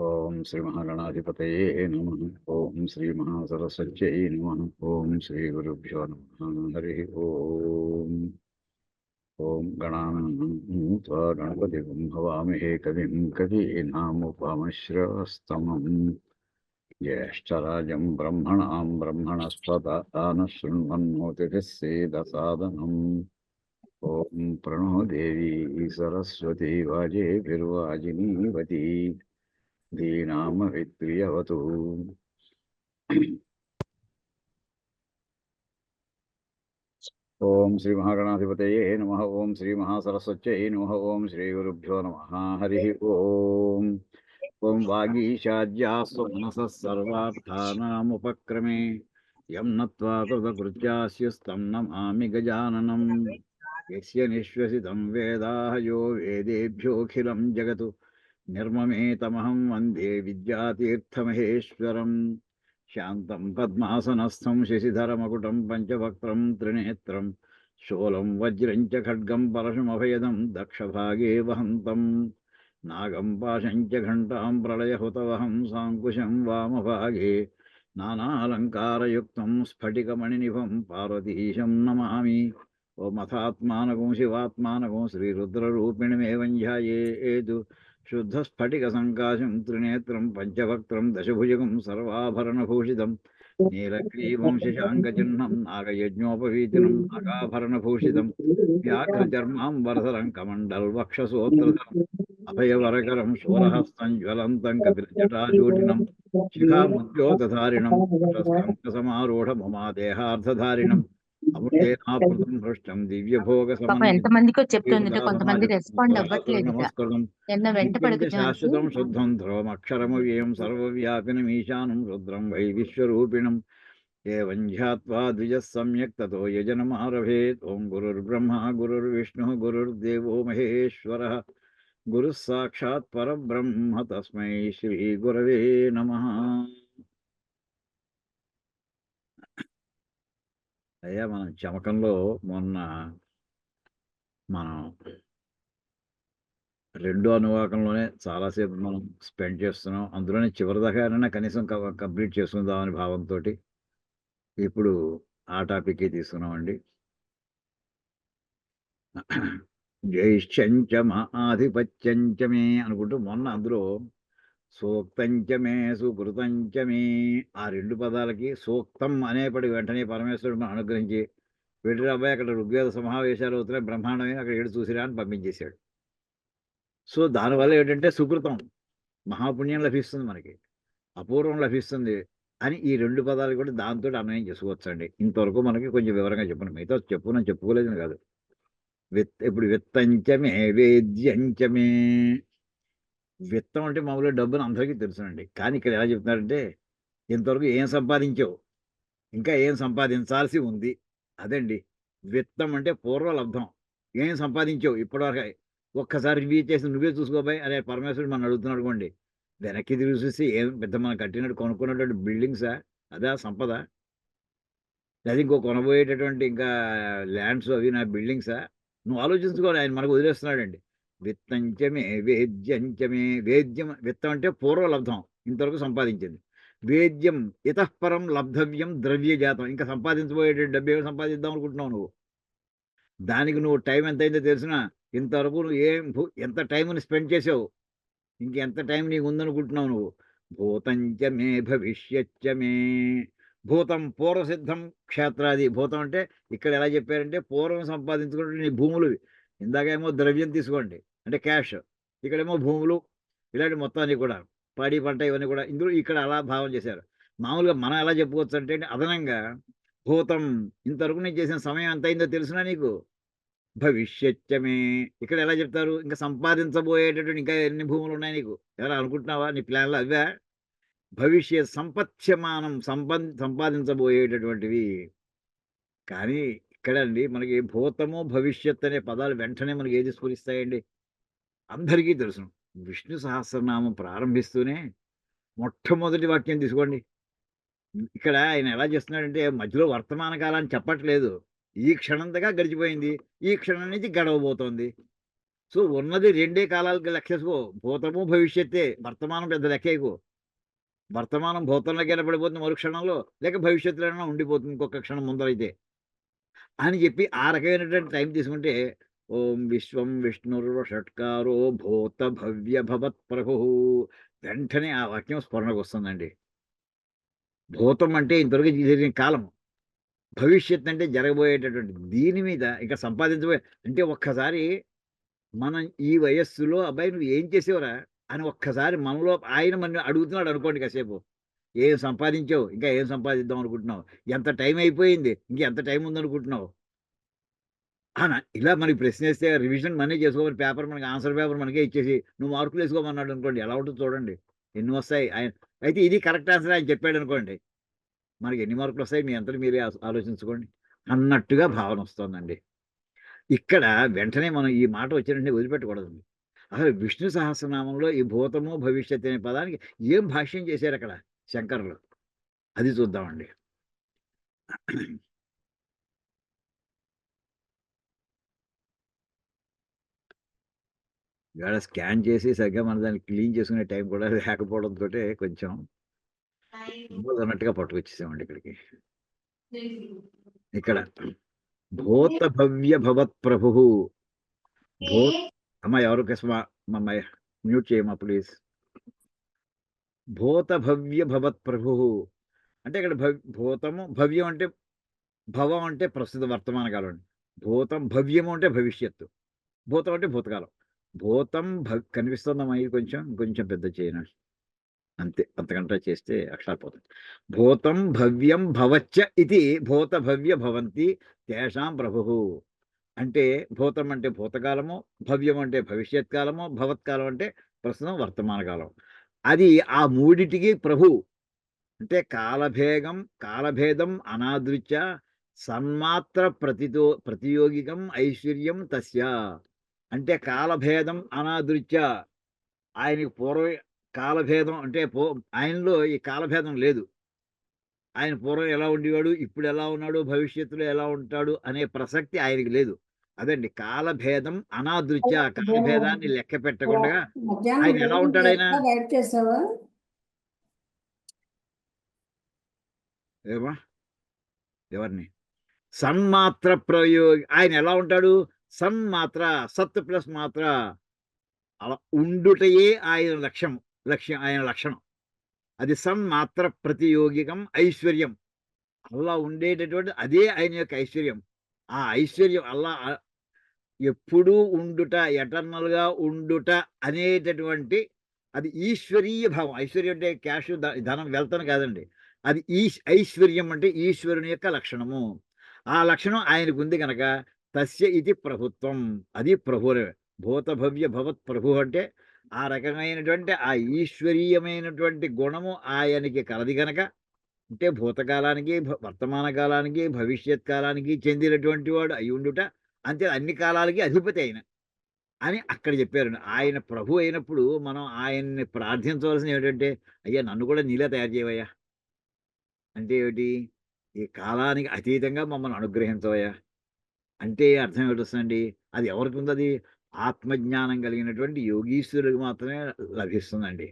ఓం శ్రీ మహాగణాధిపతయే నమః. ఓం శ్రీ మహాసరస్వత్యై నమః. ఓం శ్రీ గురుభ్యో నమః. హరి ఓం. ఓం గణానాం త్వా గణపతిం హవామహే కవిం కవీనాముపమశ్రవస్తమం జ్యేష్ఠరాజం బ్రహ్మణాం బ్రహ్మణస్పద శృణ్వన్నోతిభిः సేదసాదనం. ఓం ప్రణో దేవీ సరస్వతీ వాజేభిర్వాజినీవతి ధీనామవిద్రియవతు. ఓం శ్రీ మహాగణాధిపతయే నమః. ఓం శ్రీ మహాసరస్వత్యై నమః. ఓం శ్రీ గురుభ్యో నమః. హరి ఓం. ఓం వాగీశాద్యాస్తు మనసః సర్వార్థానాముపక్రమే యం నత్వా కృతకృత్యాస్యుస్తం నమామి గజాననం. యస్య నిశ్వసితం వేదాః యో వేదేభ్యోऽఖిలం జగతు నిర్మమేతమహం వందే విద్యాతీర్థమహేశ్వరం. శాంతం పద్మాసనస్థం శశిధరమకుటం పంచవక్త్రం త్రినేత్రం శూలం వజ్రం చ ఖడ్గం పరశుమభయదం దక్షభాగే వహంతం నాగం పాశం చ ఘంటాం ప్రళయహుతవహం సాంకుశం వామభాగే నానాలంకారయుక్తం స్ఫటికమణినిభం పార్వతీశం నమామి. ఓమథాత్మానకం శివాత్మానకం శ్రీరుద్రరూపిణిమేవం ధ్యాయేతు శుద్ధస్ఫటికసంకాశం త్రినేత్రం పంచవక్త్రం దశభుజగం సర్వాభరణభూషితం నీలగ్రీవం శశాంకచిహ్నం నాగయజ్ఞోపవీతినం నాగాభరణభూషితం వ్యాఘ్రచర్మాంబరధరం కమండల్వక్షసోత్రధరం అభయవరకరం శూరహస్తం జ్వలంతం కపిలజటాజూటినం శిఖాముద్యోతధారిణం సమారూఢముమాదేహార్థధారిణం అమృతేనాపృతం హృష్టం దివ్యభోగ ఎంతమందికో చెప్తుంది, కొంతమంది రెస్పాండ్ అవ్వట్లేదు. నమస్కృతం శాశ్వతం శుద్ధం ధ్రువమక్షరమవ్యయం సర్వవ్యాపినమీశానం రుద్రం వై విశ్వరూపిణం ఏవం ధ్యాత్వా ద్విజः సమ్యక్ తతో యజనమారభేత్. ఓం గురుర్బ్రహ్మ గురుర్విష్ణుః గురుర్దేవో మహేశ్వరः గురుః సాక్షాత్ పరబ్రహ్మ తస్మై శ్రీ గురవే నమః. అయ్యా, మనం చమకంలో మొన్న మనం రెండో అనువాకంలోనే చాలాసేపు మనం స్పెండ్ చేస్తున్నాం. అందులోనే చివరి దాకా కనీసం కంప్లీట్ చేసుకుందామని భావంతో ఇప్పుడు ఆ టాపిక్కే తీసుకున్నామండి. జైశ్చంచమ ఆధిపత్యంచమే అనుకుంటూ మొన్న అందులో సూక్తంచమే సుకృతంచమే ఆ రెండు పదాలకి సూక్తం అనేపటి వెంటనే పరమేశ్వరుడు మనం అనుగ్రహించి వీటి అబ్బాయి అక్కడ ఋగ్వేద సమావేశాలు అవుతున్నాయి, బ్రహ్మాండమే అక్కడ ఏడు చూసిరా అని పంపించేశాడు. సో దానివల్ల ఏంటంటే సుకృతం, మహాపుణ్యం లభిస్తుంది, మనకి అపూర్వం లభిస్తుంది అని ఈ రెండు పదాలు కూడా దాంతో అన్వయం చేసుకోవచ్చండి. ఇంతవరకు మనకి కొంచెం వివరంగా చెప్పను, మిగతా నేను చెప్పుకోలేదని కాదు. ఇప్పుడు విత్తంచమే వేద్యంచమే. విత్తం అంటే మామూలుగా డబ్బుని అందరికీ తెలుసునండి, కానీ ఇక్కడ ఎలా చెప్తున్నారంటే ఇంతవరకు ఏం సంపాదించావు, ఇంకా ఏం సంపాదించాల్సి ఉంది, అదండి విత్తం అంటే పూర్వలబ్ధం. ఏం సంపాదించావు ఇప్పటివరకు ఒక్కసారి రివ్యూ చేసి నువ్వే చూసుకోబాయి అనే పరమేశ్వరుడు మనం అడుగుతున్నాడు అనుకోండి. వెనక్కి తిరిగి చూసి ఏం పెద్ద మనం కట్టినట్టు కొనుక్కున్నటువంటి బిల్డింగ్సా, అదా సంపద? లేదా ఇంకో కొనబోయేటటువంటి ఇంకా ల్యాండ్స్ అవి నా బిల్డింగ్సా? నువ్వు ఆలోచించుకోవాలి, ఆయన మనకు వదిలేస్తున్నాడండి. విత్తంచమే వేద్యంచమే. వేద్యం, విత్తం అంటే పూర్వలబ్ధం, ఇంతవరకు సంపాదించింది. వేద్యం ఇతఃపరం లబ్ధవ్యం ద్రవ్యజాతం, ఇంకా సంపాదించబోయేటటువంటి డబ్బు ఏమి సంపాదిద్దాం అనుకుంటున్నావు నువ్వు? దానికి నువ్వు టైం ఎంత అయిందో తెలిసినా ఇంతవరకు నువ్వు ఎంత టైంని స్పెండ్ చేసావు, ఇంకెంత టైం నీకు ఉందనుకుంటున్నావు నువ్వు? భూతంచమే భవిష్యచ్చమే. భూతం పూర్వసిద్ధం క్షేత్రాది. భూతం అంటే ఇక్కడ ఎలా చెప్పారంటే పూర్వం సంపాదించుకుంటే నీ భూములు. ఇందాకేమో ద్రవ్యం తీసుకోండి అంటే క్యాష్, ఇక్కడేమో భూములు, ఇలాంటి మొత్తాన్ని కూడా పాడి పంట ఇవన్నీ కూడా ఇందులో ఇక్కడ అలా భావం చేశారు. మామూలుగా మనం ఎలా చెప్పుకోవచ్చు అంటే అదనంగా భూతం, ఇంతవరకు నేను చేసిన సమయం ఎంత అయిందో తెలిసినా నీకు? భవిష్యచ్చమే. ఇక్కడ ఎలా చెప్తారు, ఇంకా సంపాదించబోయేటటువంటి ఇంకా ఎన్ని భూములు ఉన్నాయి నీకు, ఎలా అనుకుంటున్నావా? నీ ప్లాన్లు అవా? భవిష్యత్ సంపత్స్యమానం, సంపాదించబోయేటటువంటివి. కానీ ఇక్కడ అండి మనకి భూతము భవిష్యత్ అనే పదాలు వెంటనే మనకి ఏది స్ఫురిస్తాయండి? అందరికీ తెలుసును. విష్ణు సహస్రనామం ప్రారంభిస్తూనే మొట్టమొదటి వాక్యం తీసుకోండి. ఇక్కడ ఆయన ఎలా చేస్తున్నాడంటే మధ్యలో వర్తమాన కాలాన్ని చెప్పట్లేదు. ఈ క్షణంతగా గడిచిపోయింది, ఈ క్షణం నుంచి గడవబోతోంది. సో ఉన్నది 2 కాలాలకి లెక్కేసుకో. భూతము, భవిష్యత్తే. వర్తమానం పెద్ద లెక్కేయకు. వర్తమానం భూతంలోకి పడిపోతుంది మరుక్షణంలో, లేక భవిష్యత్తులోనైనా ఉండిపోతుంది ఇంకొక క్షణం ముందరైతే. అని చెప్పి ఆ రకమైనటువంటి టైం తీసుకుంటే, ఓం విశ్వం విష్ణుర్వషట్కారో భూత భవ్య భవత్ ప్రభుః వెంటనే ఆ వాక్యం స్ఫురణకొస్తుందండి. భూతం అంటే ఇంతవరకు జరిగిన కాలం. భవిష్యత్ అంటే జరగబోయేటటువంటి దీని మీద ఇంకా సంపాదించబోయే అంటే ఒక్కసారి మనం ఈ వయస్సులో "అబ్బాయి నువ్వు ఏం చేసావురా?" అని ఒక్కసారి మనలో ఆయన మనల్ని అడుగుతున్నాడు అనుకోండి కాసేపు. "ఏం సంపాదించావు? ఇంకా ఏం సంపాదిద్దాం అనుకుంటున్నావు? ఎంత టైం అయిపోయింది? ఇంకెంత టైం ఉందనుకుంటున్నావు?" ఇలా మనకి ప్రశ్నేస్తే రివిజన్ మనమే చేసుకోమని పేపర్ మనకి ఆన్సర్ పేపర్ మనకే ఇచ్చేసి, "నువ్వు మార్కులు ఏసుకోమన్నాడు" అనుకోండి. ఎలా ఉంటుందో చూడండి. ఎన్ని వస్తాయి? అయితే ఇది కరెక్ట్ ఆన్సర్ ఆయన చెప్పాడనుకోండి. మనకి ఎన్ని మార్కులొస్తాయి మీ అంతట మీరే ఆలోచించుకోండి అన్నట్టుగా భావన వస్తోందండి. ఇక్కడ వెంటనే మనం ఈ మాట వచ్చిన వెంటనే వదిలిపెట్టకూడదండి. అసలు విష్ణు సహస్రనామంలో ఈ భూతము, భవిష్యత్తు అనే పదానికి ఏం భాష్యం చేశారక్కడ శంకరులు? అది చూద్దామండి. ఇవాళ స్కాన్ చేసి సరిగ్గా మన దాన్ని క్లీన్ చేసుకునే టైం కూడా లేకపోవడంతోటే కొంచెం అన్నట్టుగా పట్టుకొచ్చేసామండి ఇక్కడికి. ఇక్కడ భూత భవ్య భవత్ ప్రభుః భూత్ అమ్మ ఎవరు కస్మా అమ్మాయి మ్యూట్ చేయమ్మా ప్లీజ్. భూత భవ్య భవత్ ప్రభుః అంటే ఇక్కడ భూతము భవ్యం అంటే భవం అంటే ప్రస్తుత వర్తమాన కాలం అండి. భూతం భవ్యము అంటే భవిష్యత్తు. భూతం అంటే భూతకాలం. భూతం కనిపిస్తుందమ్మా ఇది కొంచెం కొంచెం పెద్ద చేయను అంతే అంతకంటే చేస్తే అక్షరాలు పోతాయి. భూతం భవ్యం భవచ్చ ఇది భూత భవ్య భవంతి తేషాం ప్రభుః అంటే భూతం అంటే భూతకాలము, భవ్యం అంటే భవిష్యత్ కాలము, భవత్కాలం అంటే ప్రస్తుతం వర్తమాన కాలం. అది ఆ మూడిటికి ప్రభు అంటే కాలభేదం అనాదృత్య సన్మాత్ర ప్రతియోగికం ఐశ్వర్యం తస్య అంటే కాలభేదం అనాదృత్య ఆయనకి పూర్వ కాలభేదం అంటే ఆయనలో ఈ కాలభేదం లేదు. ఆయన పూర్వం ఎలా ఉండేవాడు, ఇప్పుడు ఎలా ఉన్నాడు, భవిష్యత్తులో ఎలా ఉంటాడు అనే ప్రసక్తి ఆయనకి లేదు. అదండి కాలభేదం అనాదృత్య కాలభేదాన్ని లెక్క పెట్టకుండా ఆయన ఎలా ఉంటాడు ఆయన ఏమా ఎవరిని సన్మాత్ర ప్రయోగి ఆయన ఎలా ఉంటాడు సన్మాత్ర సత్ ప్లస్ మాత్ర అలా ఉండుటయే ఆయన లక్ష్యం ఆయన లక్షణం. అది సన్మాత్ర ప్రతియోగికం ఐశ్వర్యం అలా ఉండేటటువంటి అదే ఆయన యొక్క ఐశ్వర్యం. ఆ ఐశ్వర్యం అలా ఎప్పుడూ ఉండుట ఎటర్నల్గా ఉండుట అనేటటువంటి అది ఈశ్వరీయ భావం. ఐశ్వర్యం అంటే క్యాష్ ధనం వెళ్తాను కాదండి. అది ఐశ్వర్యం అంటే ఈశ్వరుని యొక్క లక్షణము. ఆ లక్షణం ఆయనకు ఉంది కనుక తస్య ఇది ప్రభుత్వం అది ప్రభువే. భూత భవ్య భవత్ ప్రభు అంటే ఆ రకమైనటువంటి ఆ ఈశ్వరీయమైనటువంటి గుణము ఆయనకి కలది గనక అంటే భూతకాలానికి వర్తమాన కాలానికి భవిష్యత్ కాలానికి చెందినటువంటి వాడు అయి ఉండుట అంతే అన్ని కాలాలకి అధిపతి అయిన అని అక్కడ చెప్పారు. ఆయన ప్రభు అయినప్పుడు మనం ఆయన్ని ప్రార్థించవలసిన ఏమిటంటే అయ్యా నన్ను కూడా నీలా తయారు చేయవయ్యా అంటే ఏమిటి ఈ కాలానికి అతీతంగా మమ్మల్ని అనుగ్రహించవయ్యా అంటే అర్థం ఏమిటొస్తుందండి అది ఎవరికి ఉంది అది ఆత్మజ్ఞానం కలిగినటువంటి యోగీశ్వరుడికి మాత్రమే లభిస్తుందండి.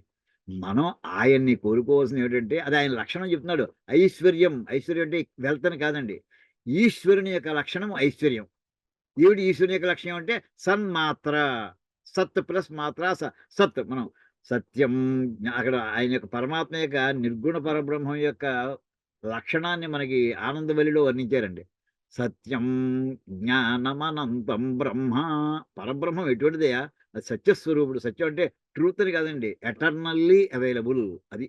మనం ఆయన్ని కోరుకోవాల్సింది ఏమిటంటే అది ఆయన లక్షణం చెప్తున్నాడు. ఐశ్వర్యం అంటే వెల్త్ అని కాదండి. ఈశ్వరుని యొక్క లక్షణం ఐశ్వర్యం. ఏమిటి ఈశ్వరుని యొక్క లక్షణం అంటే సన్మాత్ర సత్ ప్లస్ మాత్ర సత్ మనం సత్యం అక్కడ ఆయన యొక్క పరమాత్మ యొక్క నిర్గుణ పరబ్రహ్మం యొక్క లక్షణాన్ని మనకి ఆనందవల్లిలో వర్ణించారండి. సత్యం జ్ఞానమనంతం బ్రహ్మ పరబ్రహ్మం ఎటువంటిదయా అది సత్యస్వరూపుడు. సత్యం అంటే ట్రూత్ అని కాదండి ఎటర్నల్లీ అవైలబుల్ అది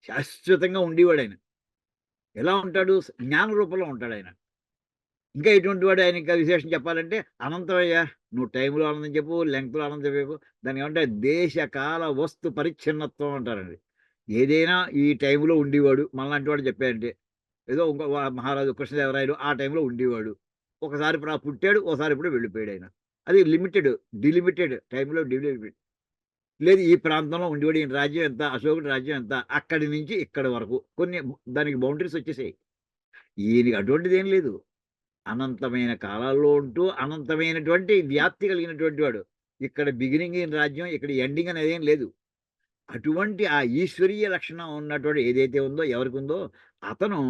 శాశ్వతంగా ఉండేవాడు ఆయన. ఎలా ఉంటాడు జ్ఞాన రూపంలో ఉంటాడు ఆయన. ఇంకా ఎటువంటి వాడు ఆయన ఇంకా విశేషం చెప్పాలంటే అనంతమయ్యా నువ్వు టైంలో ఆనందం చెప్పు లెంగ్త్లో ఆనందం చెప్పు దాన్ని ఏమంటే దేశ కాల వస్తు పరిచ్ఛిన్నత్వం అంటారండి. ఏదైనా ఈ టైంలో ఉండేవాడు మనలాంటి వాడు చెప్పారంటే ఏదో ఇంకో మహారాజు కృష్ణదేవరాయలు ఆ టైంలో ఉండేవాడు. ఒకసారి పుట్టాడు ఒకసారి ఇప్పుడు వెళ్ళిపోయాడు ఆయన. అది లిమిటెడ్ డిలిమిటెడ్ టైంలో డిలిమిటెడ్ లేదు ఈ ప్రాంతంలో ఉండేవాడు ఈయన రాజ్యం ఎంత అశోకుడి రాజ్యం ఎంత అక్కడి నుంచి ఇక్కడి వరకు కొన్ని దానికి బౌండరీస్ వచ్చేసాయి. ఈయనకి అటువంటిది ఏం లేదు. అనంతమైన కాలాల్లో ఉంటూ అనంతమైనటువంటి వ్యాప్తి కలిగినటువంటి వాడు. ఇక్కడ బిగినింగ్ ఇన్ రాజ్యం, ఇక్కడ ఎండింగ్ అనేది ఏం లేదు. అటువంటి ఆ ఈశ్వరీయ లక్షణం ఉన్నటువంటి ఏదైతే ఉందో, ఎవరికి ఉందో అతను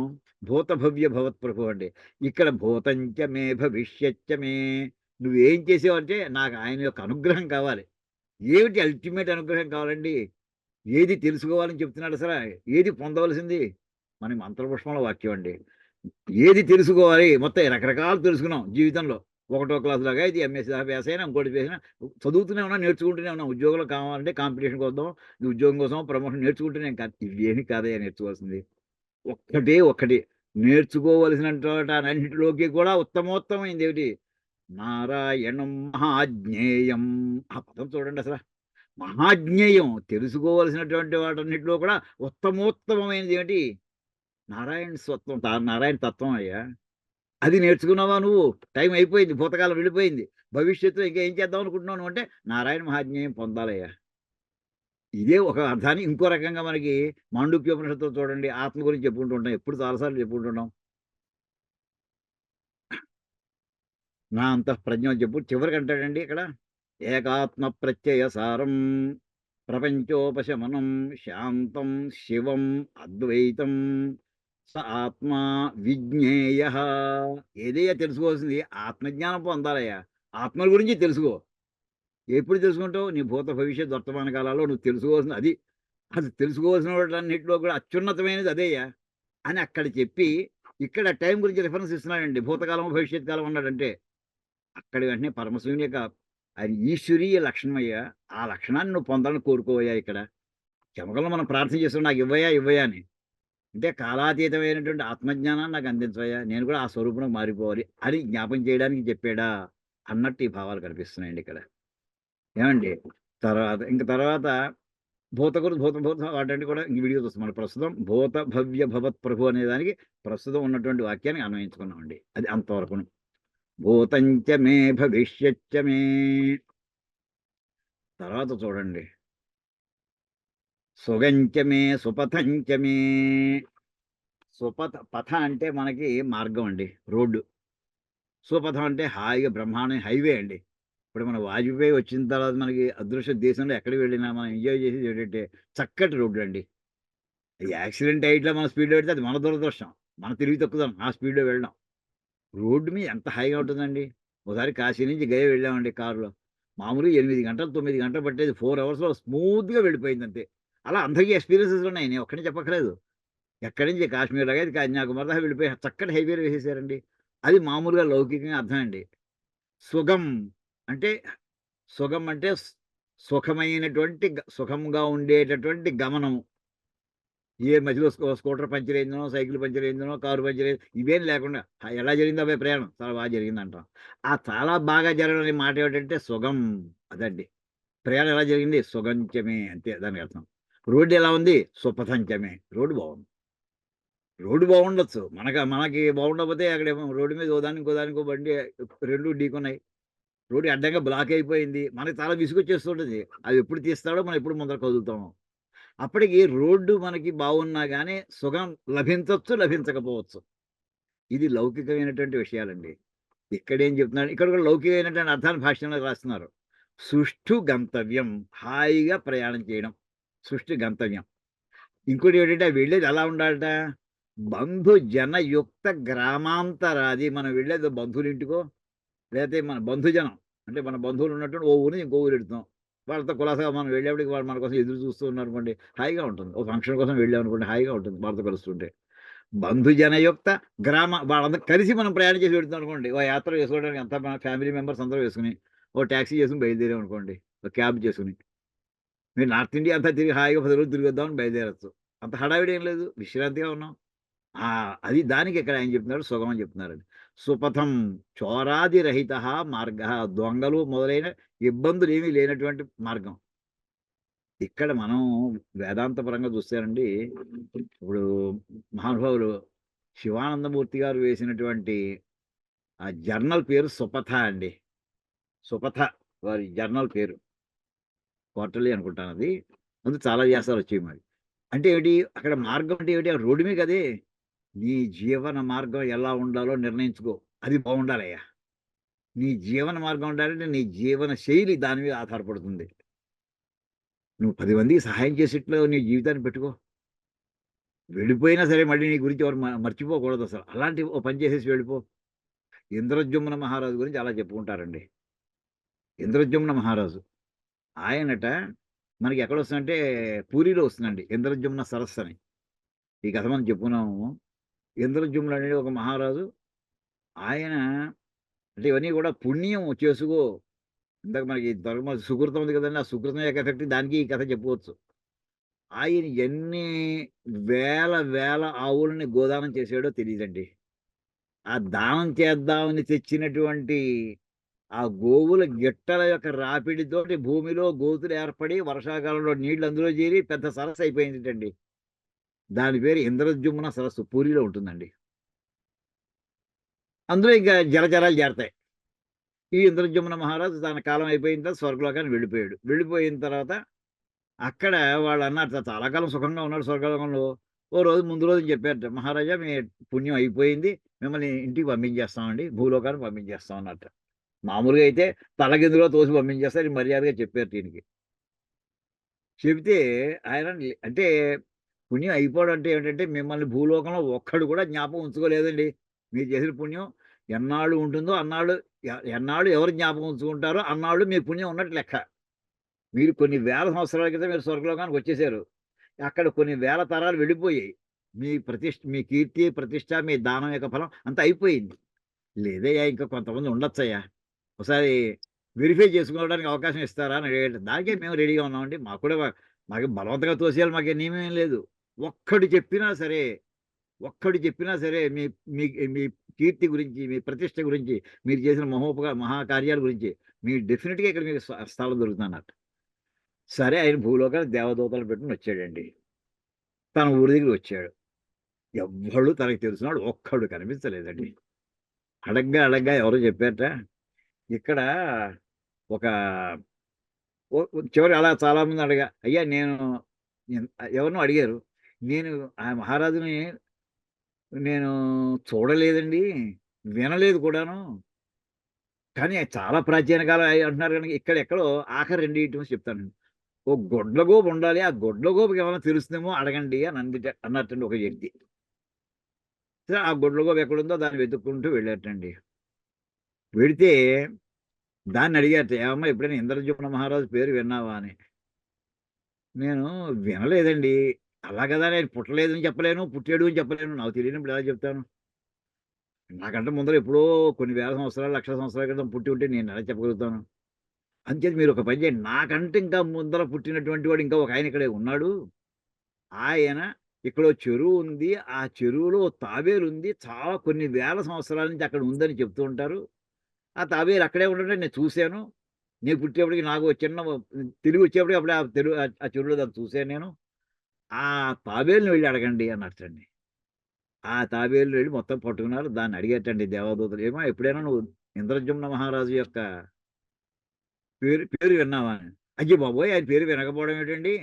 భూత భవ్య భవత్ ప్రభు అండి. ఇక్కడ భూతంచ మే భవిష్యచ్చ మే, నువ్వేం చేసావంటే నాకు ఆయన యొక్క అనుగ్రహం కావాలి. ఏమిటి అల్టిమేట్ అనుగ్రహం కావాలండి? ఏది తెలుసుకోవాలని చెప్తున్నాడు అసలు? ఏది పొందవలసింది? మన మంత్రపుష్పంలో వాక్యం అండి. ఏది తెలుసుకోవాలి? మొత్తం రకరకాలు తెలుసుకున్నాం జీవితంలో. ఒకటో క్లాస్ దాకా ఇది ఎంఎస్సీ దాకా పాస్ అయినా, ఇంకోటి చేసినా చదువుతూనే ఉన్నాం, నేర్చుకుంటూనే ఉన్నాం. ఉద్యోగంలో కావాలంటే కాంపిటీషన్ కోసం, ఈ ఉద్యోగం కోసం ప్రమోషన్ నేర్చుకుంటూనే కాదు. ఇవేమి కాదయ్యా నేర్చుకోవాల్సింది. ఒక్కటే ఒక్కటి నేర్చుకోవలసినన్నింటిలోకి కూడా ఉత్తమోత్తమైంది ఏమిటి? నారాయణం మహాజ్ఞేయం. ఆ పదం చూడండి అసలు. మహాజ్ఞేయం, తెలుసుకోవలసినటువంటి వాటన్నిటిలో కూడా ఉత్తమోత్తమైనది ఏమిటి? నారాయణ స్వత్వం, నారాయణ తత్వం అయ్యా. అది నేర్చుకున్నావా నువ్వు? టైం అయిపోయింది, భూతకాలం వెళ్ళిపోయింది. భవిష్యత్తులో ఇంకా ఏం చేద్దాం అనుకుంటున్నావు నువ్వు అంటే నారాయణ మహాజ్ఞేయం పొందాలయ్యా. ఇదే ఒక అర్థాన్ని ఇంకో రకంగా మనకి మాండూక్యోపనిషత్తులో చూడండి, ఆత్మ గురించి చెప్పుకుంటూ ఉంటాం. ఎప్పుడు చాలాసార్లు చెప్పుకుంటున్నాం. నా అంతఃప్రజ్ఞ అని చెప్పు చివరికి అంటాడండి ఇక్కడ, ఏకాత్మ ప్రత్యయ సారం ప్రపంచోపశమనం శాంతం శివం అద్వైతం స ఆత్మ విజ్ఞేయ. ఏదయ్యా తెలుసుకోవాల్సింది? ఆత్మజ్ఞానం పొందాలయ్యా. ఆత్మ గురించి తెలుసుకో. ఎప్పుడు తెలుసుకుంటావు? నీ భూత భవిష్యత్ వర్తమాన కాలాల్లో నువ్వు తెలుసుకోవాల్సింది అది. అది తెలుసుకోవాల్సిన వాటన్నిటిలో కూడా అత్యున్నతమైనది అదేయ్యా అని అక్కడ చెప్పి, ఇక్కడ టైం గురించి రిఫరెన్స్ ఇస్తున్నాడండి. భూతకాలం భవిష్యత్ కాలం అన్నాడంటే అక్కడ వెంటనే పరమశివుని యొక్క అది ఈశ్వరీయ లక్షణమయ్యా. ఆ లక్షణాన్ని నువ్వు పొందాలని కోరుకోవయ్యా. ఇక్కడ చెమకల్లో మనం ప్రార్థన చేస్తున్నాం, నాకు ఇవ్వయా ఇవ్వయా అని. అంటే కాలాతీతమైనటువంటి ఆత్మజ్ఞానాన్ని నాకు అందించవయ్యా, నేను కూడా ఆ స్వరూపంలో మారిపోవాలి అని జ్ఞాపం చేయడానికి చెప్పాడా అన్నట్టు ఈ భావాలు కనిపిస్తున్నాయండి ఇక్కడ. ఏమండి? తర్వాత భూత వాటంటే కూడా ఇంక వీడియోస్ వస్తుంది. మన ప్రస్తుతం భూత భవ్య భవత్ ప్రభు అనే దానికి ప్రస్తుతం ఉన్నటువంటి వాక్యాన్ని అన్వయించుకున్నామండి. అది అంతవరకును. భూతంచ మే భవిష్యచ్చ మే. తర్వాత చూడండి, సుగంచ మే సుపథంచ మే. పథ అంటే మనకి మార్గం అండి, రోడ్డు. సుపథం అంటే హాయిగా బ్రహ్మాండ హైవే అండి. ఇప్పుడు మన వాజ్పేయి వచ్చిన తర్వాత మనకి అదృశ్య దేశంలో ఎక్కడికి వెళ్ళినా మనం ఎంజాయ్ చేసేది ఏంటంటే చక్కటి రోడ్డు అండి. యాక్సిడెంట్ అయ్యిట్లా మనం స్పీడ్లో పెడితే అది మన దురదృష్టం, మన తెలివి తక్కువ ఆ స్పీడ్లో వెళ్ళడం. రోడ్డు మీద ఎంత హాయిగా ఉంటుందండి. ఒకసారి కాశీ నుంచి గయ వెళ్ళామండి కారులో. మామూలుగా 8 గంటలు 9 గంటలు పట్టేది 4 అవర్స్‌లో స్మూత్‌గా వెళ్ళిపోయింది అంతే. అలా అందరికీ ఎక్స్‌పీరియన్సెస్ ఉన్నాయి. నేను ఒక్కడినే చెప్పక్కర్లేదు. ఎక్కడి నుంచి కాశ్మీర్ లాగా కన్యాకుమారి దాకా వెళ్ళిపోయి చక్కటి హైవేలు వేసేసారండి. అది మామూలుగా లౌకికంగా అర్థం అండి. సుగం అంటే, సుగం అంటే సుఖమైనటువంటి సుఖంగా ఉండేటటువంటి గమనం. ఏ మధ్యలో స్కూటర్ పంచర్ అయిందనో, సైకిల్ పంచర్ అయిందనో, కారు పంచర్ అయింది ఇవేం లేకుండా ఎలా జరిగిందో అబ్బాయి ప్రయాణం చాలా బాగా జరిగిందంటాం. ఆ చాలా బాగా జరగడం అనే మాట ఏమిటంటే సుగం. అదండి. ప్రయాణం ఎలా జరిగింది? సుగంచమే అంతే దానికి అర్థం. రోడ్డు ఎలా ఉంది? సుపథంచమే. రోడ్డు బాగుంది. రోడ్డు బాగుండొచ్చు. మనకి బాగుండకపోతే అక్కడేమో రోడ్డు మీద ఓ దానికి, ఇంకో దానికి ఇంకో బండి 2 ఢీకొన్నాయి. రోడ్డు అడ్డంగా బ్లాక్ అయిపోయింది. మనకి చాలా విసుగొచ్చేస్తుంటది. అది ఎప్పుడు తీస్తాడో మనం ఎప్పుడు ముందర కదులుతామో. అప్పటికి రోడ్డు మనకి బాగున్నా గానీ సుఖం లభించొచ్చు, లభించకపోవచ్చు. ఇది లౌకికమైనటువంటి విషయాలండి. ఇక్కడేం చెప్తున్నాడు? ఇక్కడ కూడా లౌకికమైనటువంటి అర్థాన్ని భాష్యంలో రాస్తున్నారు. సుష్ఠు గంతవ్యం, హాయిగా ప్రయాణం చేయడం. సుష్ఠు గంతవ్యం. ఇంకోటి ఏంటంటే వెళ్ళేది ఎలా ఉండాలట? బంధు జనయుక్త గ్రామాంతరాది. మనం వెళ్ళేది బంధువులింటికో, లేకపోతే మన బంధుజనం అంటే మన బంధువులు ఉన్నటువంటి ఓ ఊరు నుంచి ఇంకో ఊరు వెళ్తున్నాం. వాళ్ళతో కులాసాగా మనం వెళ్ళేప్పటికి వాళ్ళు మన కోసం ఎదురు చూస్తూ ఉన్నారనుకోండి, హాయిగా ఉంటుంది. ఒక ఫంక్షన్ కోసం వెళ్ళామనుకోండి, హాయిగా ఉంటుంది వాళ్ళతో కలుస్తుంటే. బంధుజనయుక్త గ్రామ వాళ్ళందరూ కలిసి మనం ప్రయాణం చేసి వెళ్తున్నాం అనుకోండి, ఓ యాత్ర చేసుకోవడానికి అంతా మన ఫ్యామిలీ మెంబర్స్ అందరూ వేసుకుని ఓ ట్యాక్సీ చేసుకుని బయలుదేరాం అనుకోండి, ఒక క్యాబ్ చేసుకుని మీరు నార్త్ ఇండియా అంతా తిరిగి హాయిగా 10 రోజులు తిరిగొద్దామని బయలుదేరచ్చు. అంత హడావిడి ఏం లేదు, విశ్రాంతిగా ఉన్నాం. అది దానికి ఇక్కడ ఆయన చెప్తున్నారు సుగం అని చెప్తున్నారండి. సుపథం చోరాదిరహిత మార్గ, దొంగలు మొదలైన ఇబ్బందులు ఏమీ లేనటువంటి మార్గం. ఇక్కడ మనం వేదాంత పరంగా చూస్తారండి. ఇప్పుడు మహానుభావులు శివానందమూర్తి గారు వేసినటువంటి ఆ జర్నల్ పేరు సుపథ అండి. సుపథ వారి జర్నల్ పేరు. క్వార్టర్లీ అనుకుంటాను అది. అందులో చాలా వ్యాసాలు వచ్చాయి మరి. అంటే ఏమిటి? అక్కడ మార్గం అంటే ఏమిటి? ఆ రోడ్డు మీద కదే. నీ జీవన మార్గం ఎలా ఉండాలో నిర్ణయించుకో. అది బాగుండాలయ్యా. నీ జీవన మార్గం ఉండాలంటే నీ జీవన శైలి దాని మీద ఆధారపడుతుంది. నువ్వు 10 మందికి సహాయం చేసేట్లో నీ జీవితాన్ని పెట్టుకో. వెళ్ళిపోయినా సరే మళ్ళీ నీ గురించి ఎవరు మర్చిపోకూడదసలు. అలాంటి ఓ పని చేసేసి వెళ్ళిపో. ఇంద్రద్యుమ్న మహారాజు గురించి అలా చెప్పుకుంటారండి. ఇంద్రద్యుమ్న మహారాజు. ఆయనట మనకి ఎక్కడొస్తుందంటే పూరీలో వస్తుందండి. ఇంద్రద్యుమ్న సరస్సు అని. ఈ కథ మనం చెప్పుకున్నాము. ఇంద్రద్యుమ్నుడు అనేది ఒక మహారాజు. ఆయన అంటే ఇవన్నీ కూడా పుణ్యం చేసుకో. ఇందాక మనకి ధర్మ సుకృతం ఉంది కదండీ! ఆ సుకృతం యొక్క ఎఫెక్ట్ దానికి ఈ కథ చెప్పుకోవచ్చు. ఆయన ఎన్ని వేల ఆవులని గోదానం చేసాడో తెలీదండి. ఆ దానం చేద్దామని తెచ్చినటువంటి ఆ గోవుల గిట్టల యొక్క రాపిడితోటి భూమిలో గోతులు ఏర్పడి వర్షాకాలంలో నీళ్లు అందులో చేరి పెద్ద సరస్సు అయిపోయిందిటండి. దాని పేరు ఇంద్రద్యుమ్న సరస్సు పూరిలో ఉంటుందండి. అందులో ఇంకా జలచరాలు చేరతాయి. ఈ ఇంద్రద్యుమ్న మహారాజు తన కాలం అయిపోయిన తర్వాత స్వర్గలోకానికి వెళ్ళిపోయాడు. వెళ్ళిపోయిన తర్వాత అక్కడ వాళ్ళన్నారు చాలా కాలం సుఖంగా ఉన్నాడు స్వర్గలోకంలో. ఓ రోజు ముందు రోజు చెప్పారట, "మహారాజా మీ పుణ్యం అయిపోయింది. మిమ్మల్ని ఇంటికి పంపించేస్తామండి. భూలోకానికి పంపించేస్తాం" అన్నట్ట. మామూలుగా అయితే తలకిందులో తోసి పంపించేస్తారు. మర్యాదగా చెప్పారు ఈయనకి. చెబితే ఆయన అంటే పుణ్యం అయిపోవడం అంటే ఏంటంటే మిమ్మల్ని భూలోకంలో ఒక్కడు కూడా జ్ఞాపకం ఉంచుకోలేదండి. మీరు చేసిన పుణ్యం ఎన్నాళ్ళు ఉంటుందో అన్నాళ్ళు ఎన్నాళ్ళు ఎవరు జ్ఞాపకం ఉంచుకుంటారో అన్నాళ్ళు మీ పుణ్యం ఉన్నట్టు లెక్క. మీరు కొన్ని వేల సంవత్సరాల క్రితం మీరు స్వర్గలోకానికి వచ్చేసారు. అక్కడ కొన్ని వేల తరాలు వెళ్ళిపోయాయి. మీ కీర్తి, ప్రతిష్ట, మీ దానం యొక్క ఫలం అంతా అయిపోయింది. లేదయ్యా ఇంకా కొంతమంది ఉండొచ్చయ్యా. ఒకసారి వెరిఫై చేసుకోవడానికి అవకాశం ఇస్తారా అని అడిగాడు. దానికే మేము రెడీగా ఉన్నామండి. మాకు బలవంతంగా తోసేయాలి మాకే నియమేం లేదు. ఒక్కడు చెప్పినా సరే, ఒక్కడు చెప్పినా సరే మీ మీ మీ కీర్తి గురించి, మీ ప్రతిష్ట గురించి, మీరు చేసిన మహాకార్యాల గురించి మీకు డెఫినిట్‌గా ఇక్కడ మీకు స్థలం దొరుకుతుందన్నట్టు. సరే ఆయన భూలోకానికి దేవదూతలు పెట్టుకొని వచ్చాడండి. తన ఊరి దగ్గరికి వచ్చాడు. ఎవ్వడు తనకు తెలిసినోడు ఒక్కడు కనిపించలేదండి. అడగ్గా ఎవరో చెప్పారట, ఇక్కడ ఒక చివరికి అలా చాలామంది అయ్యా నేను ఎవరినో అడిగారు. నేను ఆ మహారాజుని నేను చూడలేదండి. వినలేదు కూడాను. కానీ చాలా ప్రాచీన కాలం అంటున్నారు కనుక ఇక్కడెక్కడో ఆఖరి 2 ఐటెమ్స్ చెప్తానండి. ఓ గుడ్లగూబ ఉండాలి. ఆ గుడ్లగూబకి ఏమైనా తెలుస్తుందేమో అడగండి అని అన్నట్టండి ఒక వ్యక్తి. సరే ఆ గుడ్లగూబ ఎక్కడుందో దాన్ని వెతుక్కుంటూ వెళ్ళారటండి. వెడితే దాన్ని అడిగారట, "ఏమమ్మా ఎప్పుడైనా ఇంద్రద్యుమ్న మహారాజు పేరు విన్నావా" అని. నేను వినలేదండి. అలా కదా నేను పుట్టలేదని చెప్పలేను, పుట్టాడు అని చెప్పలేను. నాకు తెలియనప్పుడు ఎలా చెప్తాను? నాకంటే ముందర ఎప్పుడో కొన్ని వేల సంవత్సరాలు, లక్షల సంవత్సరాల క్రితం పుట్టి ఉంటే నేను ఎలా చెప్పగలుగుతాను? అంచేత మీరు ఒక పని చేయండి. నాకంటే ఇంకా ముందర పుట్టినటువంటి వాడు ఇంకా ఒక ఆయన ఇక్కడే ఉన్నాడు. ఆయన ఇక్కడో చెరువు ఉంది. ఆ చెరువులో తాబేలుంది. చాలా కొన్ని వేల సంవత్సరాల నుంచి అక్కడ ఉందని చెప్తూ ఉంటారు. ఆ తాబేలు అక్కడే ఉండడం నేను చూసాను. నేను పుట్టేప్పటికి నాకు చిన్న తెలివి వచ్చేప్పటికి అప్పుడే ఆ చెరువులో దాన్ని చూసాను నేను. ఆ తాబేలుని వెళ్లి అడగండి అన్నట్టండి. ఆ తాబేలుని వెళ్లి మొత్తం పట్టుకున్నారు. దాన్ని అడిగేటండి దేవదూతలు, "ఏమో ఎప్పుడైనా నువ్వు ఇంద్రద్యుమ్న మహారాజు యొక్క పేరు విన్నావా" అని. అయ్య బాబోయ్! ఆయన పేరు వినకపోవడం ఏంటండి?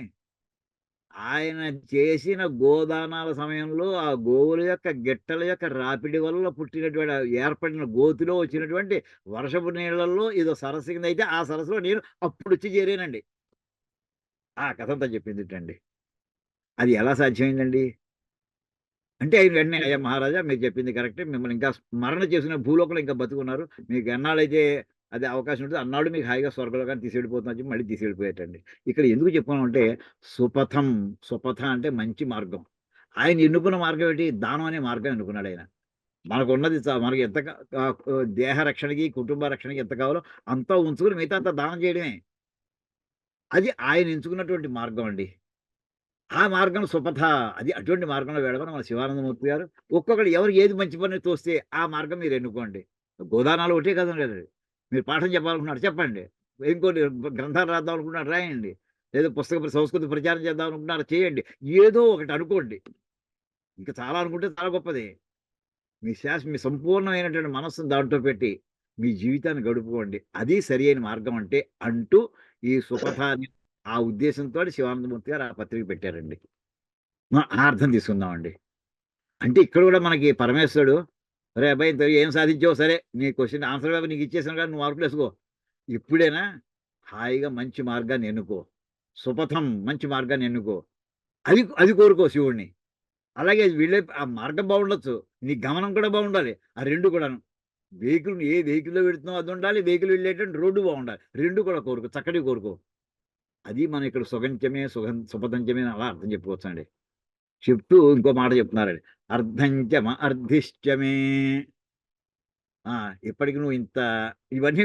ఆయన చేసిన గోదానాల సమయంలో ఆ గోవుల యొక్క గిట్టల యొక్క రాపిడి వల్ల పుట్టినటువంటి ఏర్పడిన గోతిలో వచ్చినటువంటి వర్షపు నీళ్ళల్లో ఏదో సరస్సు కింద అయితే ఆ సరస్సులో నేను అప్పుడొచ్చి చేరానండి. ఆ కథంతా చెప్పిందిటండి. అది ఎలా సాధ్యమైందండి? అంటే ఆయన వెంటనే, "అయ్యా మహారాజా మీరు చెప్పింది కరెక్టే. మిమ్మల్ని ఇంకా స్మరణ చేసుకునే భూలోకంలో ఇంకా బతికున్నారు. మీకు ఎన్నాళ్ళైతే అది అవకాశం ఉంటదో అన్నాళ్ళు మీకు హాయిగా స్వర్గలోకానికి తీసుకెళ్ళిపోతున్నా" అని చెప్పి మళ్ళీ తీసుకెళ్ళిపోయారటండి. ఇక్కడ ఎందుకు చెప్పుకున్నామంటే సుపథం, సుపథ అంటే మంచి మార్గం. ఆయన ఎన్నుకున్న మార్గం ఏంటి? దానం అనే మార్గం ఎన్నుకున్నాడాయన. మనకున్నది మనకి ఎంత దేహ రక్షణకి, కుటుంబ రక్షణకి ఎంత కావాలో అంతా ఉంచుకొని మిగతా అంతా దానం చేయడమే. అది ఆయన ఎంచుకున్నటువంటి మార్గం అండి. ఆ మార్గం సుపథ. అది అటువంటి మార్గంలో వెళ్ళమని మన శివానందమూర్తి గారు ఒక్కొక్కడు ఎవరికి ఏది మంచి పని తోస్తే ఆ మార్గం మీరు ఎన్నుకోండి. గోదానాలు ఒకటే కదండీ అది. మీరు పాఠం చెప్పాలనుకున్నారు చెప్పండి. ఇంకోటి గ్రంథాలు రాద్దాం అనుకుంటున్నారు రాయండి. లేదా సంస్కృతి ప్రచారం చేద్దాం అనుకుంటున్నారు చేయండి. ఏదో ఒకటి అనుకోండి. ఇంకా చాలా అనుకుంటే చాలా గొప్పది. మీ సంపూర్ణమైనటువంటి మనస్సును దాంట్లో పెట్టి మీ జీవితాన్ని గడుపుకోండి. అది సరియైన మార్గం అంటే అంటూ ఈ సుపథ అని ఆ ఉద్దేశంతోటి శివానందమూర్తి గారు ఆ పత్రిక పెట్టారండి. మనం ఆ అర్థం తీసుకుందామండి. అంటే ఇక్కడ కూడా మనకి పరమేశ్వరుడు రే అబ్బాయి ఇంత ఏం సాధించావు, సరే నీ క్వశ్చన్ ఆన్సర్ పేపర్ నీకు ఇచ్చేసాను కానీ నువ్వు మార్కులు వేసుకో. ఇప్పుడైనా హాయిగా మంచి మార్గాన్ని ఎన్నుకో, సుపథం మంచి మార్గాన్ని ఎన్నుకో, అది అది కోరుకో శివుడిని. అలాగే వెళ్ళే ఆ మార్గం బాగుండొచ్చు, నీ గమనం కూడా బాగుండాలి. ఆ రెండు కూడాను, వెహికల్ ఏ వెహికల్లో వెళుతున్నావు అది ఉండాలి, వెహికల్ వెళ్ళేటువంటి రోడ్డు బాగుండాలి. రెండు కూడా కోరుకో, చక్కటి కోరుకో. అది మనం ఇక్కడ సుగంత్యమే సుపథంత్యమే అని అలా అర్థం చెప్పుకోవచ్చండి. చెప్తూ ఇంకో మాట చెప్తున్నారండి, అర్ధంచమ అర్ధిష్టమే. ఇప్పటికి నువ్వు ఇంత ఇవన్నీ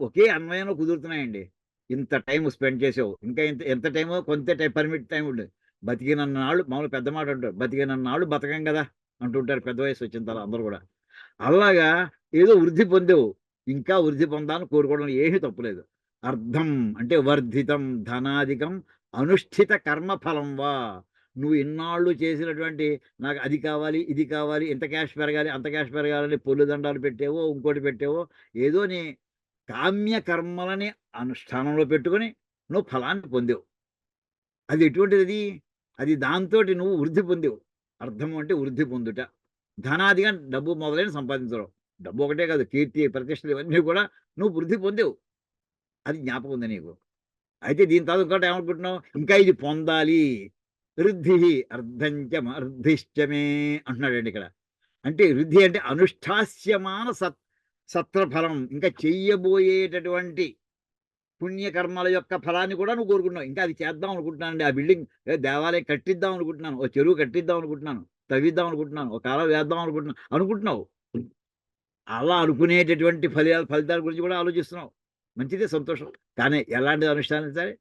ఒకే అన్వయంలో కుదురుతున్నాయండి. ఇంత టైం స్పెండ్ చేసావు, ఇంకా ఎంత టైమో కొంత టైం పర్మిట్ టైం ఉంటుంది. బతికినన్నాళ్ళు, మామూలు పెద్ద మాట అంటారు, బతికినన్నాళ్ళు బతకం కదా అంటుంటారు పెద్ద వయసు వచ్చిన తర్వాత అందరూ కూడా. అలాగా ఏదో వృద్ధి పొందావు, ఇంకా వృద్ధి పొందాలని కోరుకోవడం ఏమీ తప్పులేదు. అర్థం అంటే వర్ధితం ధనాధికం అనుష్ఠిత కర్మఫలం వా. నువ్వు ఇన్నాళ్ళు చేసినటువంటి నాకు అది కావాలి ఇది కావాలి ఇంత క్యాష్ పెరగాలి అంత క్యాష్ పెరగాలని పొల్లు దండాలు పెట్టేవో ఇంకోటి పెట్టేవో, ఏదో నీ కామ్య కర్మలని అనుష్ఠానంలో పెట్టుకొని నువ్వు ఫలాన్ని పొందావు. అది ఎటువంటిది? అది దాంతోటి నువ్వు వృద్ధి పొందావు. అర్థం అంటే వృద్ధి పొందుట. ధనాదిగా డబ్బు మొదలైన సంపాదించడం. డబ్బు ఒకటే కాదు, కీర్తి ప్రతిష్టలు ఇవన్నీ కూడా నువ్వు వృద్ధి పొందావు. అది జ్ఞాపకం ఉంది నీకు. అయితే దీని తర్వాత ఇంకోటి ఏమనుకుంటున్నావు, ఇంకా ఇది పొందాలి. వృద్ధి అర్ధంచమ అర్ధిష్టమే అంటున్నాడండి ఇక్కడ. అంటే వృద్ధి అంటే అనుష్ఠాస్యమాన సత్రఫలం, ఇంకా చెయ్యబోయేటటువంటి పుణ్యకర్మల యొక్క ఫలాన్ని కూడా నువ్వు కోరుకుంటున్నావు. ఇంకా అది చేద్దాం అనుకుంటున్నానండి, ఆ బిల్డింగ్ దేవాలయం కట్టిద్దాం అనుకుంటున్నాను, ఓ చెరువు కట్టిద్దాం అనుకుంటున్నాను, తవ్విద్దాం అనుకుంటున్నాను, ఒక కాలం వేద్దాం అనుకుంటున్నావు. అలా అనుకునేటటువంటి ఫలితాల గురించి కూడా ఆలోచిస్తున్నావు. మంచిదే, సంతోషం. కానీ ఎలాంటిది అనుష్ఠానించాలి?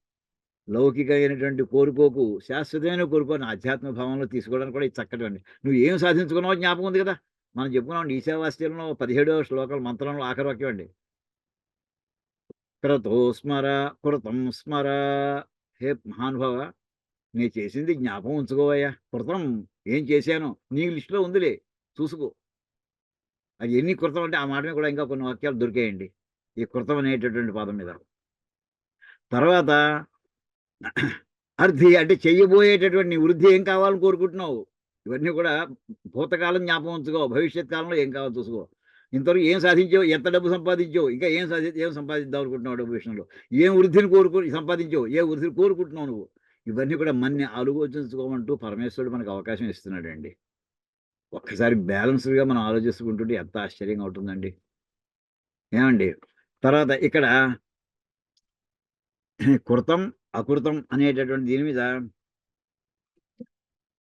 లౌకికమైనటువంటి కోరుకోకు, శాశ్వతమైన కోరుకోని ఆధ్యాత్మిక భావంలో తీసుకోవడానికి కూడా ఇది చక్కటివండి. నువ్వు ఏం సాధించుకున్నావో జ్ఞాపకం ఉంది కదా. మనం చెప్పుకున్నాం ఈశావాస్యంలో 17వ శ్లోకాల మంత్రంలో ఆఖరి వాక్యం అండి. క్రతో స్మర కృతం స్మర. హే మహానుభావ, నేను చేసింది జ్ఞాపకం ఉంచుకోవయ్యా. కృతం ఏం చేశాను నీ లిస్టులో ఉందిలే, చూసుకో. అది ఎన్ని కృతం అంటే ఆ మాట మీద కూడా ఇంకా కొన్ని వాక్యాలు దొరికాయండి ఈ కృతం అనేటటువంటి పదం మీద. తర్వాత అర్థి అంటే చెయ్యబోయేటటువంటి నీ వృద్ధి ఏం కావాలని కోరుకుంటున్నావు. ఇవన్నీ కూడా భూతకాలం జ్ఞాపకం ఉంచుకో, భవిష్యత్ కాలంలో ఏం కావాలో చూసుకో. ఇంతవరకు ఏం సాధించావు, ఎంత డబ్బు సంపాదించావు, ఇంకా ఏం సంపాదిద్దాం అనుకుంటున్నావు డబ్బు విషయంలో, ఏం వృద్ధిని సంపాదించావు, ఏ వృద్ధిని కోరుకుంటున్నావు నువ్వు. ఇవన్నీ కూడా మన్ని ఆలోచించుకోమంటూ పరమేశ్వరుడు మనకు అవకాశం ఇస్తున్నాడండి. ఒక్కసారి బ్యాలెన్స్డ్గా మనం ఆలోచిస్తుంటుంటే ఎంత ఆశ్చర్యంగా ఉంటుందండి ఏమండి. తర్వాత ఇక్కడ కృతం అకృతం అనేటటువంటి దీని మీద